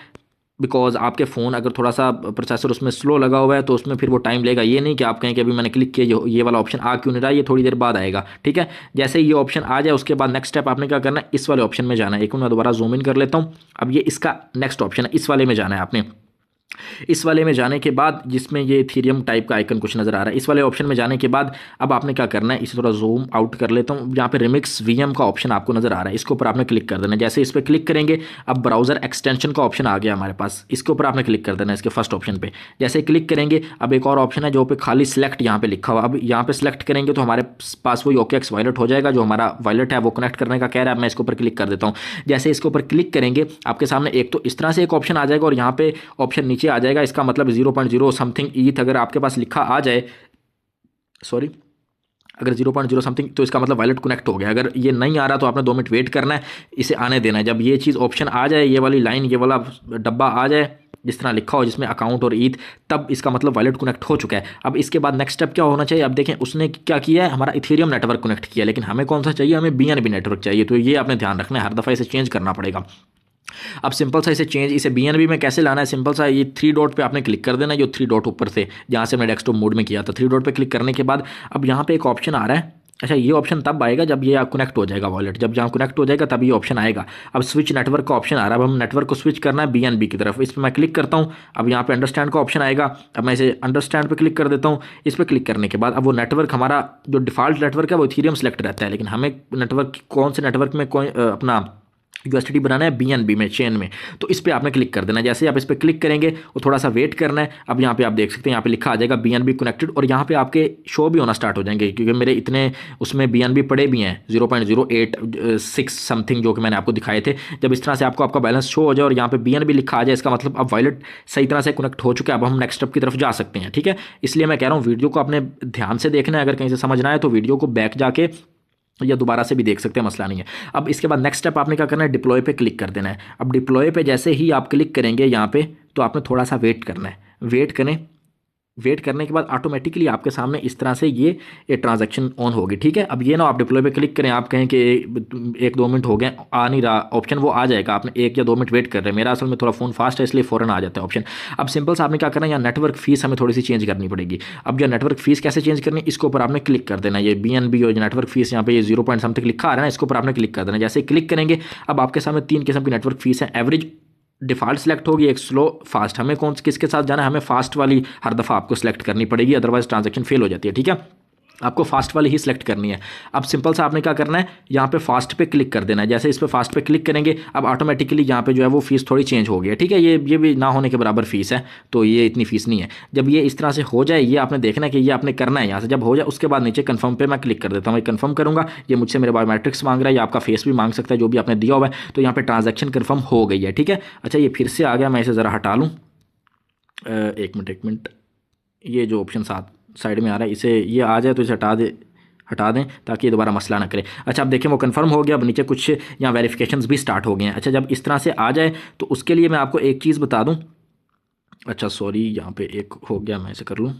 बिकॉज आपके फ़ोन अगर थोड़ा सा प्रोसेसर उसमें स्लो लगा हुआ है तो उसमें फिर वो टाइम लेगा। ये नहीं कि आप कहें कि अभी मैंने क्लिक किया ये वाला ऑप्शन आ क्यों नहीं रहा, ये थोड़ी देर बाद आएगा, ठीक है। जैसे ये ऑप्शन आ जाए उसके बाद नेक्स्ट स्टेप आपने क्या करना है, इस वाले ऑप्शन में जाना है। एक मैं दोबारा जूम इन कर लेता हूँ। अब ये इसका नेक्स्ट ऑप्शन है, इस वाले में जाना है आपने। इस वाले में जाने के बाद जिसमें ये इथेरियम टाइप का आइकन कुछ नज़र आ रहा है, इस वाले ऑप्शन में जाने के बाद अब आपने क्या करना है, इसे थोड़ा जूम आउट कर लेता हूँ। यहाँ पे रिमिक्स VM का ऑप्शन आपको नज़र आ रहा है, इसके ऊपर आपने क्लिक कर देना है। जैसे इस पर क्लिक करेंगे अब ब्राउज़र एक्सटेंशन का ऑप्शन आ गया हमारे पास, इसके ऊपर आपने क्लिक कर देना है, इसके फर्स्ट ऑप्शन पर। जैसे क्लिक करेंगे अब एक और ऑप्शन है जो पे खाली सिलेक्ट यहाँ पे लिखा हुआ, अब यहाँ पे सिलेक्ट करेंगे तो हमारे पास वही OKX वॉलेट हो जाएगा। जो हमारा वॉलेट है वो कनेक्ट करने का कह रहा है, मैं इसके ऊपर क्लिक कर देता हूँ। जैसे इसके ऊपर क्लिक करेंगे आपके सामने एक तो इस तरह से एक ऑप्शन आ जाएगा और यहाँ पे ऑप्शन नीचे आ जाएगा, इसका मतलब 0.0 समथिंग ईथ अगर आपके पास लिखा आ जाए, सॉरी अगर 0.0 समथिंग तो इसका मतलब वॉलेट कनेक्ट हो गया। अगर ये नहीं आ रहा तो आपने 2 मिनट वेट करना है, इसे आने देना है। जब ये चीज़ ऑप्शन आ जाए, ये वाली लाइन, ये वाला डब्बा आ जाए जिस तरह लिखा हो जिसमें अकाउंट और ईथ, तब इसका मतलब वॉलेट कनेक्ट हो चुका है। अब इसके बाद नेक्स्ट स्टेप क्या होना चाहिए? अब देखें उसने क्या किया है, हमारा इथेरियम नेटवर्क कनेक्ट किया, लेकिन हमें कौन सा चाहिए? हमें BNB नेटवर्क चाहिए। तो ये आपने ध्यान रखना है, हर दफ़ा इसे चेंज करना पड़ेगा। अब सिंपल सा इसे BNB में कैसे लाना है? सिंपल सा ये 3 डॉट पे आपने क्लिक कर देना है, जो 3 डॉट ऊपर से जहाँ से मैंने डेस्कटॉप मोड में किया था। 3 डॉट पे क्लिक करने के बाद अब यहाँ पे एक ऑप्शन आ रहा है। अच्छा, ये ऑप्शन तब आएगा जब ये कनेक्ट हो जाएगा वॉलेट, जब जहाँ कनेक्ट हो जाएगा तब ये ऑप्शन आएगा। अब स्विच नेटवर्क का ऑप्शन आ रहा है। अब हम नेटवर्क को स्विच करना है BNB की तरफ। इस पर मैं क्लिक करता हूँ। अब यहाँ पे अंडरस्टैंड का ऑप्शन आएगा। अब मैं इसे अंडरस्टैंड पे क्लिक कर देता हूँ। इस पर क्लिक करने के बाद अब वो नेटवर्क, हमारा जो डिफ़ॉल्ट नेटवर्क है वो इथेरियम सेलेक्ट रहता है, लेकिन हमें नेटवर्क कौन से नेटवर्क में अपना USDT बनाना है? BNB में, चेन में। तो इस पर आपने क्लिक कर देना है। जैसे आप इस पर क्लिक करेंगे और थोड़ा सा वेट करना है। अब यहाँ पे आप देख सकते हैं, यहाँ पे लिखा आ जाएगा BNB कनेक्टेड, और यहाँ पे आपके शो भी होना स्टार्ट हो जाएंगे, क्योंकि मेरे इतने उसमें BNB पड़े भी हैं 0.086 समथिंग, जो कि मैंने आपको दिखाए थे। जब इस तरह से आपको आपका बैलेंस शो हो जाए और यहाँ पे BNB लिखा आ जाए, इसका मतलब अब वॉलेट सही तरह से कनेक्ट हो चुका है। अब हम नेक्स्ट स्टेप की तरफ जा सकते हैं, ठीक है। इसलिए मैं कह रहा हूँ वीडियो को आपने ध्यान से देखना है। अगर कहीं से समझ ना आए तो वीडियो को बैक जाके या दोबारा से भी देख सकते हैं, मसला नहीं है। अब इसके बाद नेक्स्ट स्टेप आपने क्या करना है? डिप्लॉय पे क्लिक कर देना है। अब डिप्लॉय पे जैसे ही आप क्लिक करेंगे यहाँ पे, तो आपने थोड़ा सा वेट करना है। वेट करें। वेट करने के बाद ऑटोमेटिकली आपके सामने इस तरह से ये ट्रांजैक्शन ऑन होगी, ठीक है। अब ये ना आप डिप्लॉय पे क्लिक करें, आप कहें कि 1-2 मिनट हो गए, आ नहीं रहा ऑप्शन, वो आ जाएगा। आपने 1 या 2 मिनट वेट कर रहे हैं। मेरा असल में थोड़ा फ़ोन फास्ट है, इसलिए फ़ौरन आ जाता है ऑप्शन। अब सिंपल से आपने क्या करना है, यहाँ नेटवर्क फीस हमें थोड़ी सी चेंज करनी पड़ेगी। अब जो नेटवर्क फीस कैसे चेंज करनी है, इसके ऊपर आपने क्लिक कर देना है। ये BNB और नेटवर्क फीस यहाँ पे ये 0 पॉइंट समथिंग लिखा आ रहा है ना, इसके ऊपर आपने क्लिक कर देना है। जैसे क्लिक करेंगे, अब आपके सामने 3 किस्म की नेटवर्क फीस है। एवरेज, डिफ़ॉल्ट सेलेक्ट होगी, एक स्लो, फास्ट। हमें किसके साथ जाना है? हमें फास्ट वाली हर दफ़ा आपको सेलेक्ट करनी पड़ेगी, अदरवाइज ट्रांजैक्शन फेल हो जाती है, ठीक है। आपको फास्ट वाली ही सिलेक्ट करनी है। अब सिंपल सा आपने क्या करना है, यहाँ पे फास्ट पे क्लिक कर देना है। जैसे इस पे फास्ट पे क्लिक करेंगे, अब ऑटोमेटिकली यहाँ पे जो है वो फीस थोड़ी चेंज हो गई है, ठीक है। ये भी ना होने के बराबर फीस है, तो ये इतनी फीस नहीं है। जब ये इस तरह से हो जाए, ये आपने देखना है कि ये आपने करना है यहाँ से। जब हो जाए उसके बाद नीचे कन्फर्म पे मैं क्लिक कर देता हूँ। मैं कन्फर्म करूँगा, ये मुझसे मेरे बायोमेट्रिक्स मांग रहा है, या आपका फेस भी मांग सकता है, जो भी आपने दिया हुआ है। तो यहाँ पर ट्रांजैक्शन कन्फर्म हो गई है, ठीक है। अच्छा, ये फिर से आ गया, मैं इसे ज़रा हटा लूँ। एक मिनट, ये जो ऑप्शन साइड में आ रहा है, इसे ये आ जाए तो इसे हटा दें ताकि ये दोबारा मसला ना करे। अच्छा, अब देखें वो कंफर्म हो गया। अब नीचे कुछ यहाँ वेरिफिकेशंस भी स्टार्ट हो गए हैं। अच्छा, जब इस तरह से आ जाए तो उसके लिए मैं आपको एक चीज़ बता दूं। अच्छा सॉरी, यहाँ पे एक हो गया, मैं इसे कर लूँ,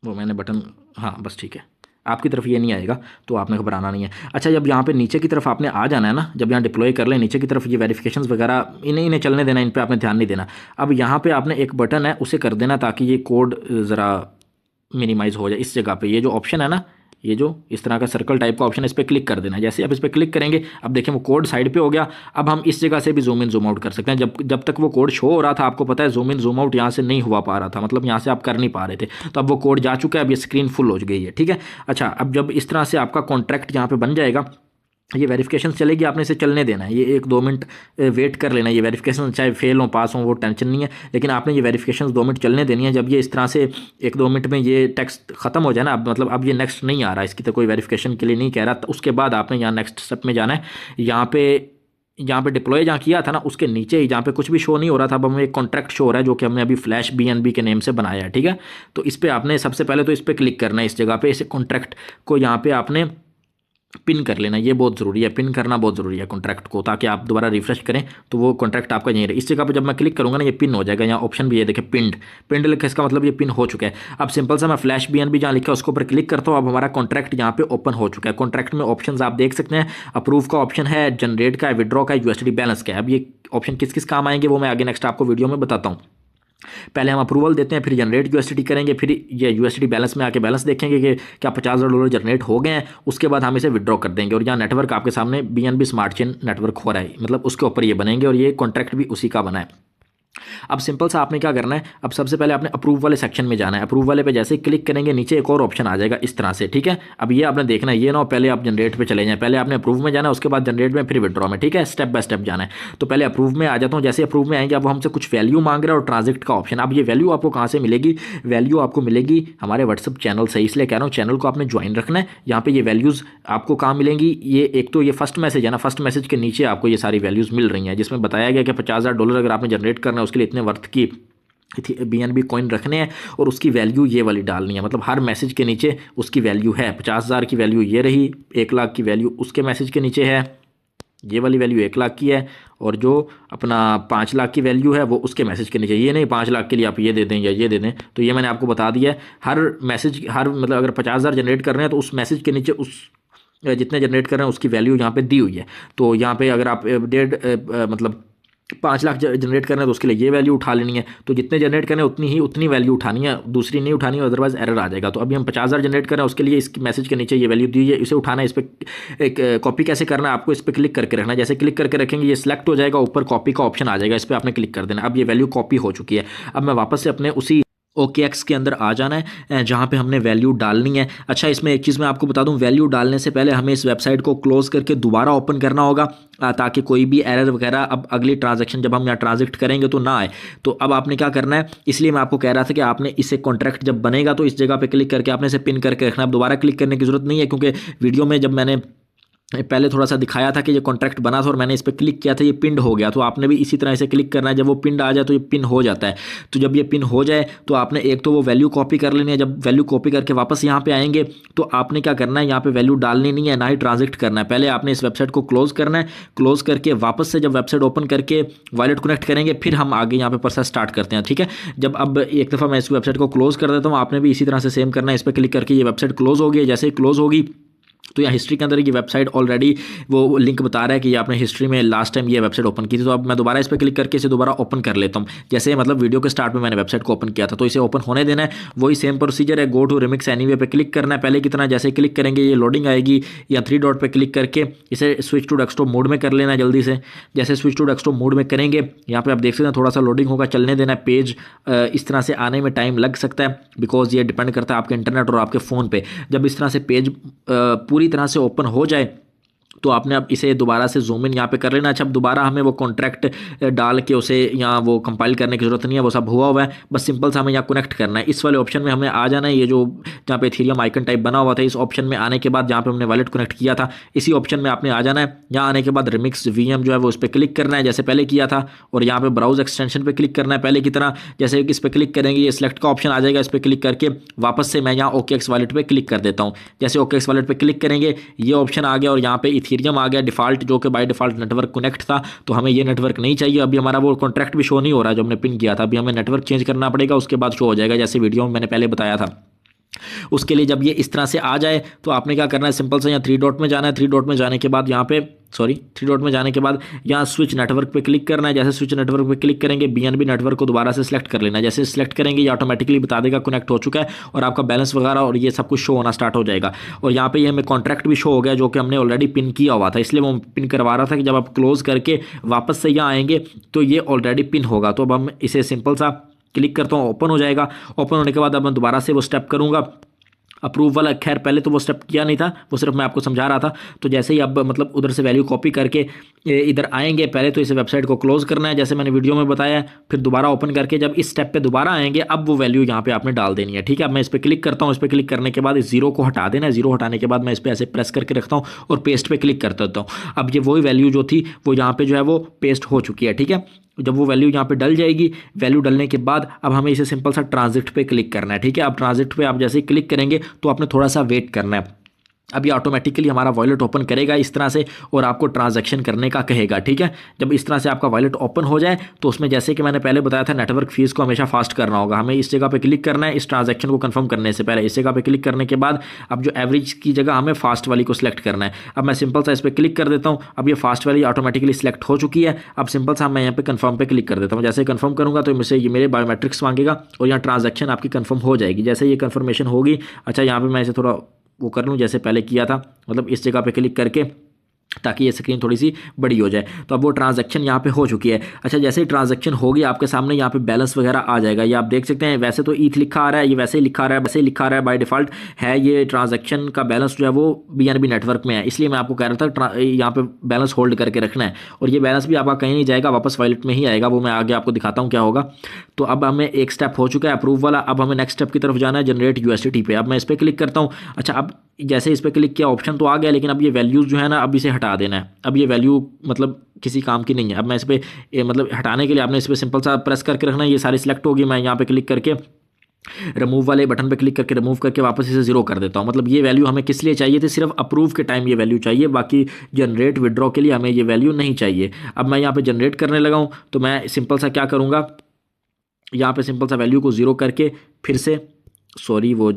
वो मैंने बटन, हाँ बस ठीक है। आपकी तरफ ये नहीं आएगा तो आपने घबराना नहीं है। अच्छा, जब यहाँ पे नीचे की तरफ आपने आ जाना है ना, जब यहाँ डिप्लॉय कर लें, नीचे की तरफ ये वेरिफिकेशंस वगैरह इन्हें चलने देना, इन पे आपने ध्यान नहीं देना। अब यहाँ पे आपने एक बटन है उसे कर देना ताकि ये कोड ज़रा मिनिमाइज हो जाए। इस जगह पे ये जो ऑप्शन है ना, ये जो इस तरह का सर्कल टाइप का ऑप्शन है, इस पर क्लिक कर देना है। जैसे आप इस पर क्लिक करेंगे, अब देखें वो कोड साइड पे हो गया। अब हम इस जगह से भी जूम इन जूम आउट कर सकते हैं। जब तक वो कोड शो हो रहा था, आपको पता है जूम इन जूम आउट यहाँ से नहीं हुआ पा रहा था, मतलब यहाँ से आप कर नहीं पा रहे थे। तो अब वो कोड जा चुका है, अब ये स्क्रीन फुल हो गई है, ठीक है। अच्छा, अब जब इस तरह से आपका कॉन्ट्रैक्ट यहाँ पे बन जाएगा, ये वेरिफिकेशन चलेगी, आपने इसे चलने देना है। ये 1-2 मिनट वेट कर लेना है। ये वेरिफिकेशन चाहे फेल हो पास हो वो टेंशन नहीं है, लेकिन आपने ये वेरिफिकेशन 2 मिनट चलने देनी है। जब ये इस तरह से 1-2 मिनट में ये टेक्स्ट खत्म हो जाए ना, अब मतलब अब ये नेक्स्ट नहीं आ रहा, इसकी तो कोई वेरिफिकेशन के लिए नहीं कह रहा, तो उसके बाद आपने यहाँ नेक्स्ट स्टेप में जाना है। यहाँ पे डिप्लॉय जहाँ किया था ना, उसके नीचे ही जहाँ पे कुछ भी शो नहीं हो रहा था, अब हमें एक कॉन्ट्रैक्ट शो हो रहा है, जो कि हमने अभी फ्लैश BNB के नेम से बनाया है, ठीक है। तो इस पर आपने सबसे पहले तो इस पर क्लिक करना है, इस जगह पे, इस कॉन्ट्रैक्ट को यहाँ पे आपने पिन कर लेना। ये बहुत ज़रूरी है, पिन करना बहुत ज़रूरी है कॉन्ट्रैक्ट को, ताकि आप दोबारा रिफ्रेश करें तो वो कॉन्ट्रैक्ट आपका यहीं रहे। इस जगह पे जब मैं क्लिक करूँगा ना, ये पिन हो जाएगा। यहाँ ऑप्शन भी है, देखें पिंड लिखा, इसका मतलब ये पिन हो चुका है। अब सिंपल सा मैं फ्लैश BNB जहाँ लिखा है उसके ऊपर क्लिक करता हूँ। अब हमारा कॉन्ट्रैक्ट यहाँ पे ओपन हो चुका है। कॉन्ट्रैक्ट में ऑप्शन आप देख सकते हैं, अप्रूव का ऑप्शन है, जनरेट का है, विड्रॉ का है, USDT बैलेंस का है। अब ये ऑप्शन किस किस काम आएंगे वो मैं आगे नेक्स्ट आपको वीडियो में बताता हूँ। पहले हम अप्रूवल देते हैं, फिर जनरेट USDT करेंगे, फिर ये USDT बैलेंस में आके बैलेंस देखेंगे कि क्या $50,000 जनरेट हो गए हैं। उसके बाद हम इसे विड्रॉ कर देंगे, और यहाँ नेटवर्क आपके सामने BNB स्मार्ट चेन नेटवर्क हो रहा है, मतलब उसके ऊपर ये बनेंगे, और ये कॉन्ट्रैक्ट भी उसी का बना है। अब सिंपल सा आपने क्या करना है, अब सबसे पहले आपने अप्रूव वाले सेक्शन में जाना है। अप्रूव वाले पे जैसे क्लिक करेंगे, नीचे एक और ऑप्शन आ जाएगा इस तरह से, ठीक है। अब ये आपने देखना है, ये ना पहले आप जनरेट पे चले जाएं, पहले आपने अप्रूव में जाना है, उसके बाद जनरेट में, फिर विड्रॉ में, ठीक है। स्टेप बाय स्टेप जाना है। तो पहले अप्रूव में आ जाता हूँ। जैसे अप्रूव में आएंगे, अब हमसे कुछ वैल्यू मांग रहा है और ट्रांजेक्ट का ऑप्शन। अब ये वैल्यू आपको कहाँ से मिलेगी? वैल्यू आपको मिलेगी हमारे व्हाट्सअप चैनल से, इसलिए कह रहा हूँ चैनल को आपने ज्वाइन रखना है। यहाँ पे ये वैल्यूज़ आपको कहाँ मिलेंगी? ये एक तो ये फर्स्ट मैसेज है ना, फर्स्ट मैसेज के नीचे आपको ये सारी वैल्यूज़ मिल रही हैं, जिसमें बताया गया कि $50,000 अगर आपने जनरेट करना है उसके लिए इतने वर्थ की BNB कॉइन रखने हैं और उसकी वैल्यू ये वाली डालनी है। मतलब हर मैसेज के नीचे उसकी वैल्यू है। 50,000 की वैल्यू ये रही, 1 लाख की वैल्यू उसके मैसेज के नीचे है, ये वाली वैल्यू 1 लाख की है, और जो अपना 5 लाख की वैल्यू है वो उसके मैसेज के नीचे। ये नहीं 5 लाख के लिए आप ये दे दें या ये दे दें। तो ये मैंने आपको बता दिया है। हर मैसेज मतलब अगर 50,000 जनरेट कर रहे हैं तो उस मैसेज के नीचे उस जितने जनरेट कर रहे हैं उसकी वैल्यू यहाँ पे दी हुई है। तो यहाँ पे अगर आप मतलब 5 लाख जनरेट करना है तो उसके लिए ये वैल्यू उठा लेनी है। तो जितने जनरेट करना है उतनी वैल्यू उठानी है, दूसरी नहीं उठानी है, अदरवाइज एरर आ जाएगा। तो अभी हम 50,000 जनरेट कर रहे हैं, उसके लिए इस मैसेज के नीचे ये वैल्यू दी है, इसे उठाना है। इस पर एक कॉपी कैसे करना है, आपको इस पर क्लिक करके रखना है। जैसे क्लिक करके रखेंगे ये सिलेक्ट हो जाएगा, ऊपर कॉपी का ऑप्शन आ जाएगा, इस पर आपने क्लिक कर देना। अब ये वैल्यू कॉपी हो चुकी है। अब मैं वापस से अपने उसी OKX के अंदर आ जाना है जहाँ पे हमने वैल्यू डालनी है। अच्छा, इसमें एक चीज़ मैं आपको बता दूँ, वैल्यू डालने से पहले हमें इस वेबसाइट को क्लोज़ करके दोबारा ओपन करना होगा ताकि कोई भी एरर वगैरह अब अगली ट्रांजैक्शन जब हम यहाँ ट्रांजेक्ट करेंगे तो ना आए। तो अब आपने क्या करना है, इसलिए मैं आपको कह रहा था कि आपने इसे कॉन्ट्रैक्ट जब बनेगा तो इस जगह पर क्लिक करके आपने इसे पिन करके रखना। अब दोबारा क्लिक करने की जरूरत नहीं है, क्योंकि वीडियो में जब मैंने पहले थोड़ा सा दिखाया था कि ये कॉन्ट्रैक्ट बना था और मैंने इस पर क्लिक किया था, ये पिंड हो गया। तो आपने भी इसी तरह से क्लिक करना है, जब वो पिंड आ जाए तो ये पिन हो जाता है। तो जब ये पिन हो जाए तो आपने एक तो वो वैल्यू कॉपी कर लेनी है। जब वैल्यू कॉपी करके वापस यहाँ पे आएंगे तो आपने क्या करना है, यहाँ पे वैल्यू डालनी नहीं है, ना ही ट्रांजेक्ट करना है। पहले आपने इस वेबसाइट को क्लोज करना है। क्लोज करके वापस से जब वेबसाइट ओपन करके वॉलेट कनेक्ट करेंगे फिर हम आगे यहाँ पे प्रोसेस स्टार्ट करते हैं। ठीक है, जब अब एक दफ़ा मैं इस वेबसाइट को क्लोज कर देता हूँ, आपने भी इसी तरह से सेम करना है। इस पर क्लिक करके ये वेबसाइट क्लोज हो गई। जैसे ही क्लोज होगी तो यहाँ हिस्ट्री के अंदर ये वेबसाइट ऑलरेडी वो लिंक बता रहा है कि ये आपने हिस्ट्री में लास्ट टाइम ये वेबसाइट ओपन की थी। तो अब मैं दोबारा इस पर क्लिक करके इसे दोबारा ओपन कर लेता हूँ। जैसे मतलब वीडियो के स्टार्ट में मैंने वेबसाइट को ओपन किया था, तो इसे ओपन होने देना है। वही सेम प्रोसीजर है, गो टू रिमिक्स एनीवे पे क्लिक करना है पहले की तरह। जैसे क्लिक करेंगे ये लोडिंग आएगी, या 3 डॉट पे क्लिक करके इसे स्विच टू डेस्कटॉप मोड में कर लेना है जल्दी से। जैसे स्विच टू डेस्कटॉप मोड में करेंगे, यहाँ पे आप देख सकते हैं थोड़ा सा लोडिंग होगा, चलने देना है। पेज इस तरह से आने में टाइम लग सकता है, बिकॉज ये डिपेंड करता है आपके इंटरनेट और आपके फ़ोन पे। जब इस तरह से पेज पूरी तरह से ओपन हो जाए तो आपने अब इसे दोबारा से जूम इन यहाँ पे कर लेना। अच्छा, अब दोबारा हमें वो कॉन्ट्रैक्ट डाल के उसे यहाँ वो कंपाइल करने की जरूरत नहीं है, वो सब हुआ है। बस सिंपल सा हमें यहाँ कनेक्ट करना है। इस वाले ऑप्शन में हमें आ जाना है, ये जो जहाँ पे इथेरियम आइकन टाइप बना हुआ था, इस ऑप्शन में आने के बाद जहाँ पे हमने वॉलेट कनेक्ट किया था इसी ऑप्शन में आपने आ जाना है। यहाँ आने के बाद रिमिक्स VM जो है वो उस पर क्लिक करना है जैसे पहले किया था, और यहाँ पे ब्राउज एक्सटेंशन पर क्लिक करना है पहले की तरह। जैसे इस पर क्लिक करेंगे ये सिलेक्ट का ऑप्शन आ जाएगा, इस पर क्लिक करके वापस से मैं यहाँ OKX वॉलेट पर क्लिक कर देता हूँ। जैसे OKX वॉलेट पर क्लिक करेंगे ये ऑप्शन आ गया और यहाँ पे इथेरियम आ गया डिफॉल्ट, जो कि बाय डिफॉल्ट नेटवर्क कनेक्ट था। तो हमें ये नेटवर्क नहीं चाहिए। अभी हमारा वो कॉन्ट्रैक्ट भी शो नहीं हो रहा है जो हमने पिन किया था। अभी हमें नेटवर्क चेंज करना पड़ेगा, उसके बाद शो हो जाएगा जैसे वीडियो में मैंने पहले बताया था। उसके लिए जब ये इस तरह से आ जाए तो आपने क्या करना है, सिंपल से यहाँ 3 डॉट में जाना है। 3 डॉट में जाने के बाद यहाँ पे 3 डॉट में जाने के बाद यहाँ स्विच नेटवर्क पे क्लिक करना है। जैसे स्विच नेटवर्क पे क्लिक करेंगे BNB नेटवर्क को दोबारा से सिलेक्ट कर लेना है। जैसे सिलेक्ट करेंगे ये ऑटोमेटिकली बता देगा कनेक्ट हो चुका है और आपका बैलेंस वगैरह और ये सब कुछ शो होना स्टार्ट हो जाएगा। और यहाँ पे ये हमें कॉन्ट्रैक्ट भी शो हो गया जो कि हमने ऑलरेडी पिन किया हुआ था, इसलिए वो पिन करवा रहा था कि जब आप क्लोज करके वापस से यहाँ आएंगे तो ये ऑलरेडी पिन होगा। तो अब हम इसे सिंपल सा क्लिक करता हूँ, ओपन हो जाएगा। ओपन होने के बाद अब मैं दोबारा से वो स्टेप करूँगा अप्रूव वाला। खैर पहले तो वो स्टेप किया नहीं था, वो सिर्फ मैं आपको समझा रहा था। तो जैसे ही अब मतलब उधर से वैल्यू कॉपी करके इधर आएंगे, पहले तो इस वेबसाइट को क्लोज करना है जैसे मैंने वीडियो में बताया, फिर दोबारा ओपन करके जब इस स्टेप पे दोबारा आएंगे अब वो वैल्यू यहाँ पे आपने डाल देनी है। ठीक है, अब मैं इस पर क्लिक करता हूँ। इस पर क्लिक करने के बाद इस जीरो को हटा देना है। जीरो हटाने के बाद मैं इस पर ऐसे प्रेस करके रखता हूँ और पेस्ट पे क्लिक कर देता हूँ। अब ये वही वैल्यू जो थी वो यहाँ पे जो है वो पेस्ट हो चुकी है। ठीक है, जब वो वैल्यू यहाँ पे डल जाएगी, वैल्यू डलने के बाद अब हमें इसे सिंपल सा ट्रांजिट पे क्लिक करना है। ठीक है, अब ट्रांजिट पे आप जैसे ही क्लिक करेंगे तो आपने थोड़ा सा वेट करना है। अब ये ऑटोमेटिकली हमारा वॉलेट ओपन करेगा इस तरह से और आपको ट्रांजैक्शन करने का कहेगा। ठीक है, जब इस तरह से आपका वॉलेट ओपन हो जाए तो उसमें जैसे कि मैंने पहले बताया था नेटवर्क फीस को हमेशा फास्ट करना होगा। हमें इस जगह पे क्लिक करना है इस ट्रांजैक्शन को कंफर्म करने से पहले। इस जगह पे क्लिक करने के बाद अब जो एवरेज की जगह हमें फास्ट वाली को सिलेक्ट करना है। अब मैं सिंपल सा इस पर क्लिक कर देता हूँ। अब ये फास्ट वाली ऑटोमेटिकली सिलेक्ट हो चुकी है। अब सिंपल सा मैं यहाँ पे कन्फर्म पे क्लिक कर देता हूँ। जैसे कन्फर्म करूँगा तो मुझसे ये मेरे बायोमेट्रिक्स मांगेगा और यहाँ ट्रांजैक्शन आपकी कन्फर्म हो जाएगी। जैसे ये कन्फर्मेशन होगी, अच्छा यहाँ पे मैं इसे थोड़ा वो कर लूँ जैसे पहले किया था, मतलब इस जगह पे क्लिक करके, ताकि ये स्क्रीन थोड़ी सी बड़ी हो जाए। तो अब वो ट्रांजैक्शन यहाँ पे हो चुकी है। अच्छा, जैसे ही ट्रांजैक्शन होगी आपके सामने यहाँ पे बैलेंस वगैरह आ जाएगा। ये आप देख सकते हैं, वैसे तो ईथ लिखा आ रहा है, ये वैसे ही लिखा आ रहा है, वैसे ही लिखा आ रहा है बाय डिफॉल्ट है। ये ट्रांजैक्शन का बैलेंस जो है वो BNB नेटवर्क में है, इसलिए मैं आपको कह रहा था यहाँ पे बैलेंस होल्ड करके रखना है। और ये बैलेंस भी आपका कहीं नहीं जाएगा, वापस वॉलेट में ही आएगा। वो मैं आगे आपको दिखाता हूँ क्या होगा। तो अब हमें एक स्टेप हो चुका है अप्रूव वाला। अब हमें नेक्स्ट स्टेप की तरफ जाना है, जनरेट USDT पे। अब मैं इस पर क्लिक करता हूँ। अच्छा, अब जैसे इस पर क्लिक किया ऑप्शन तो आ गया, लेकिन अब ये वैल्यूज़ जो है ना अब इसे हटा देना है। अब ये वैल्यू मतलब किसी काम की नहीं है। अब मैं इस पर मतलब हटाने के लिए आपने इस पर सिंपल सा प्रेस करके रखना है, ये सारी सिलेक्ट होगी। मैं यहाँ पे क्लिक करके रिमूव वाले बटन पे क्लिक करके रिमूव करके वापस इसे जीरो कर देता हूँ। मतलब ये वैल्यू हमें किस लिए चाहिए थी, सिर्फ अप्रूव के टाइम ये वैल्यू चाहिए, बाकी जनरेट विड्रॉ के लिए हमें ये वैल्यू नहीं चाहिए। अब मैं यहाँ पे जनरेट करने लगा हूँ, तो मैं सिंपल सा क्या करूँगा, यहाँ पे सिंपल सा वैल्यू को जीरो करके फिर से, सॉरी वो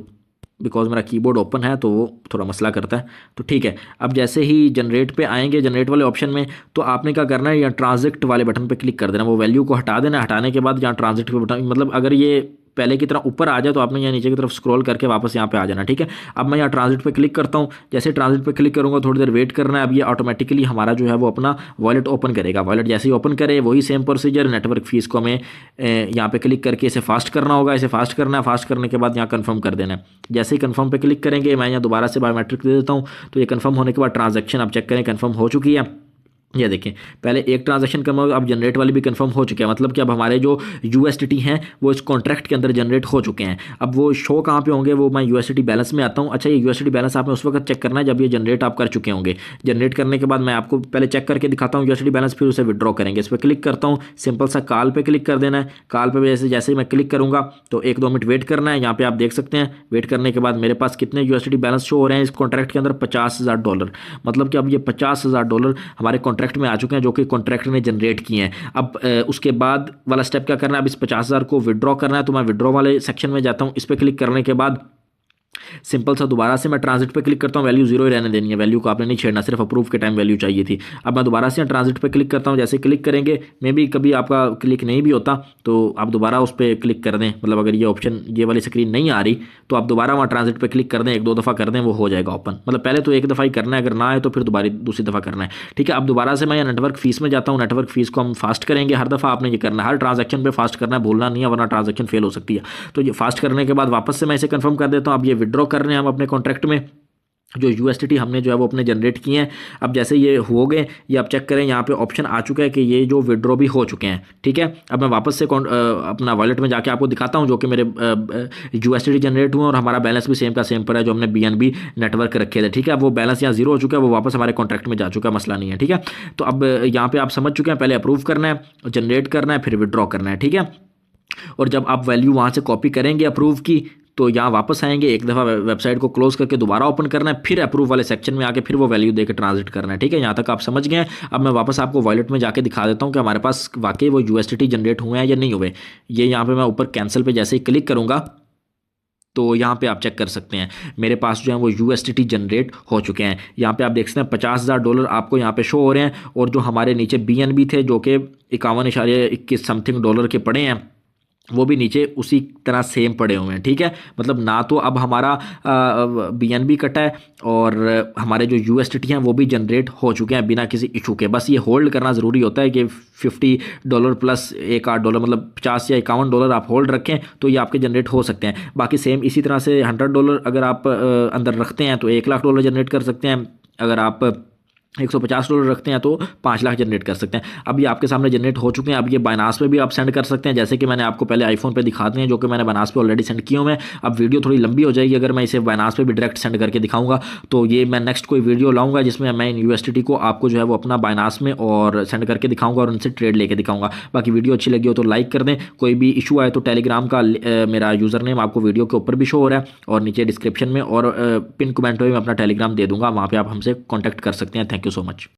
बिकॉज मेरा कीबोर्ड ओपन है तो वो थोड़ा मसला करता है, तो ठीक है। अब जैसे ही जनरेट पे आएंगे, जनरेट वाले ऑप्शन में, तो आपने क्या करना है, यहाँ ट्रांजेक्ट वाले बटन पे क्लिक कर देना, वो वैल्यू को हटा देना। हटाने के बाद यहाँ ट्रांजेक्ट पे बटन, मतलब अगर ये पहले की तरह ऊपर आ जाए तो आपने यहाँ नीचे की तरफ स्क्रॉल करके वापस यहाँ पे आ जाना, ठीक है। अब मैं यहाँ ट्रांजिट पे क्लिक करता हूँ, जैसे ट्रांजिट पे क्लिक करूँगा थोड़ी देर वेट करना है। अब ये ऑटोमेटिकली हमारा जो है वो अपना वॉलेट ओपन करेगा। वॉलेट जैसे ही ओपन करे वही सेम प्रोसीजर, नेटवर्क फीस को हमें यहाँ पे क्लिक करके इसे फास्ट करना होगा। इसे फास्ट करना है, फास्ट करने के बाद यहाँ कन्फर्म कर देना है। जैसे ही कन्फर्म पे क्लिक करेंगे, मैं यहाँ दोबारा से बायोमेट्रिक दे देता हूँ, तो ये कन्फर्म होने के बाद ट्रांजेक्शन आप चेक करें कन्फर्म हो चुकी है। ये देखें, पहले एक ट्रांजैक्शन कम होगा, अब जनरेट वाली भी कंफर्म हो चुके हैं। मतलब कि अब हमारे जो यूएसडीटी हैं वो इस कॉन्ट्रैक्ट के अंदर जनरेट हो चुके हैं। अब वो शो कहाँ पे होंगे, वो मैं यूएसडीटी बैलेंस में आता हूँ। अच्छा, ये यूएसडीटी बैलेंस आपने उस वक्त चेक करना है जब ये जनरेट आप कर चुके होंगे। जनरेट करने के बाद मैं आपको पहले चेक करके दिखाता हूँ यूएसडीटी बैलेंस, फिर उसे विड्रॉ करेंगे। इस पर क्लिक करता हूँ, सिंपल सा कॉल पे क्लिक कर देना है। कॉल पे जैसे ही मैं क्लिक करूँगा तो 1-2 मिनट वेट करना है। यहाँ पे आप देख सकते हैं, वेट करने के बाद मेरे पास कितने यूएसडीटी बैलेंस शो हो रहे हैं इस कॉन्ट्रैक्ट के अंदर, $50,000। मतलब कि अब ये $50,000 हमारे कॉन्ट्रैक्ट में आ चुके हैं जो कॉन्ट्रैक्टर ने जनरेट किए हैं। अब उसके बाद वाला स्टेप क्या करना है, अब इस 50,000 को विड्रॉ करना है। तो मैं विड्रॉ वाले सेक्शन में जाता हूं। इस पर क्लिक करने के बाद सिंपल सा दोबारा से मैं ट्रांजिट पे क्लिक करता हूँ। वैल्यू जीरो ही रहने देनी है, वैल्यू को आपने नहीं छेड़ना, सिर्फ अप्रूव के टाइम वैल्यू चाहिए थी। अब मैं दोबारा से ट्रांजिट पे क्लिक करता हूँ। जैसे क्लिक करेंगे, मे भी कभी आपका क्लिक नहीं भी होता तो आप दोबारा उस पर क्लिक कर दें। मतलब अगर ये ऑप्शन, ये वाली स्क्रीन नहीं आ रही तो आप दोबारा वहाँ ट्रांजिट पे क्लिक कर दें, 1-2 दफ़ा कर दें, वो हो जाएगा ओपन। मतलब पहले तो एक दफ़ा ही करना है, अगर ना आए तो फिर दोबारा दूसरी दफ़ा करना है, ठीक है। अब दोबारा से मैं यहाँ नेटवर्क फीस में जाता हूँ। नेटवर्क फीस को हम फास्ट करेंगे, हर दफ़ा आपने ये करना है, हर ट्रांजैक्शन पे फास्ट करना है, भूलना नहीं है वरना ट्रांजैक्शन फेल हो सकती है। तो ये फास्ट करने के बाद वापस से मैं इसे कंफर्म कर देता हूँ। अब ये विड्रॉ कर रहे हैं हम अपने कॉन्ट्रैक्ट में जो यूएसडीटी हमने जो है वो अपने जनरेट किए हैं। अब जैसे ये हो गए, ये आप चेक करें, यहाँ पे ऑप्शन आ चुका है कि ये जो विड्रॉ भी हो चुके हैं, ठीक है। अब मैं वापस से अपना वॉलेट में जाके आपको दिखाता हूँ जो कि मेरे यूएसडीटी जनरेट हुए और हमारा बैलेंस भी सेम का सेम पर है जो हमने बीएनबी नेटवर्क रखे थे, ठीक है। वो बैलेंस यहाँ जीरो हो चुका है, वो वापस हमारे कॉन्ट्रैक्ट में जा चुका है, मसला नहीं है, ठीक है। तो अब यहाँ पर आप समझ चुके हैं, पहले अप्रूव करना है, जनरेट करना है, फिर विड्रॉ करना है, ठीक है। और जब आप वैल्यू वहाँ से कॉपी करेंगे अप्रूव की, तो यहाँ वापस आएंगे, एक दफ़ा वेबसाइट को क्लोज करके दोबारा ओपन करना है, फिर अप्रूव वाले सेक्शन में आके फिर वो वैल्यू देकर ट्रांजिट करना है, ठीक है। यहाँ तक आप समझ गए हैं। अब मैं वापस आपको वॉलेट में जाके दिखा देता हूँ कि हमारे पास वाकई वो यूएसडीटी जनरेट हुए हैं या नहीं हुए। ये यहाँ पे मैं ऊपर कैंसिल पे जैसे ही क्लिक करूँगा तो यहाँ पे आप चेक कर सकते हैं मेरे पास जो है वो यूएसडीटी जनरेट हो चुके हैं। यहाँ पे आप देख सकते हैं $50,000 आपको यहाँ पे शो हो रहे हैं, और जो हमारे नीचे बीएनबी थे जो कि 51.21 समथिंग डॉलर के पड़े हैं, वो भी नीचे उसी तरह सेम पड़े हुए हैं, ठीक है। मतलब ना तो अब हमारा बीएनबी कटा है और हमारे जो यूएसडीटी हैं वो भी जनरेट हो चुके हैं बिना किसी इशू के। बस ये होल्ड करना ज़रूरी होता है कि $50 प्लस $1-8, मतलब $50 या $51 आप होल्ड रखें तो ये आपके जनरेट हो सकते हैं। बाकी सेम इसी तरह से $100 अगर आप अंदर रखते हैं तो $1,00,000 जनरेट कर सकते हैं। अगर आप $150 रखते हैं तो 5 लाख जनरेट कर सकते हैं। अब ये आपके सामने जनरेट हो चुके हैं। अब ये बाइनास पे भी आप सेंड कर सकते हैं, जैसे कि मैंने आपको पहले आईफोन पे दिखा दिए हैं, जो कि मैंने बाइनास पे ऑलरेडी सेंड किए हुए हैं। अब वीडियो थोड़ी लंबी हो जाएगी अगर मैं इसे बाइनास पे भी डायरेक्ट सेंड करके दिखाऊंगा, तो ये मैं नेक्स्ट कोई वीडियो लाऊंगा जिसमें मैं इन यूएसडीटी को आपको जो है वो अपना बाइनास में और सेंड करके दिखाऊंगा और उनसे ट्रेड लेके दिखाऊंगा। बाकी वीडियो अच्छी लगी हो तो लाइक कर दें, कोई भी इशू आए तो टेलीग्राम का मेरा यूज़र नेम आपको वीडियो के ऊपर भी शो हो रहा है और नीचे डिस्क्रिप्शन में और पिन कमेंट में मैं अपना टेलीग्राम दे दूँगा, वहाँ पर आप हमसे कॉन्टैक्ट कर सकते हैं। Thank you so much.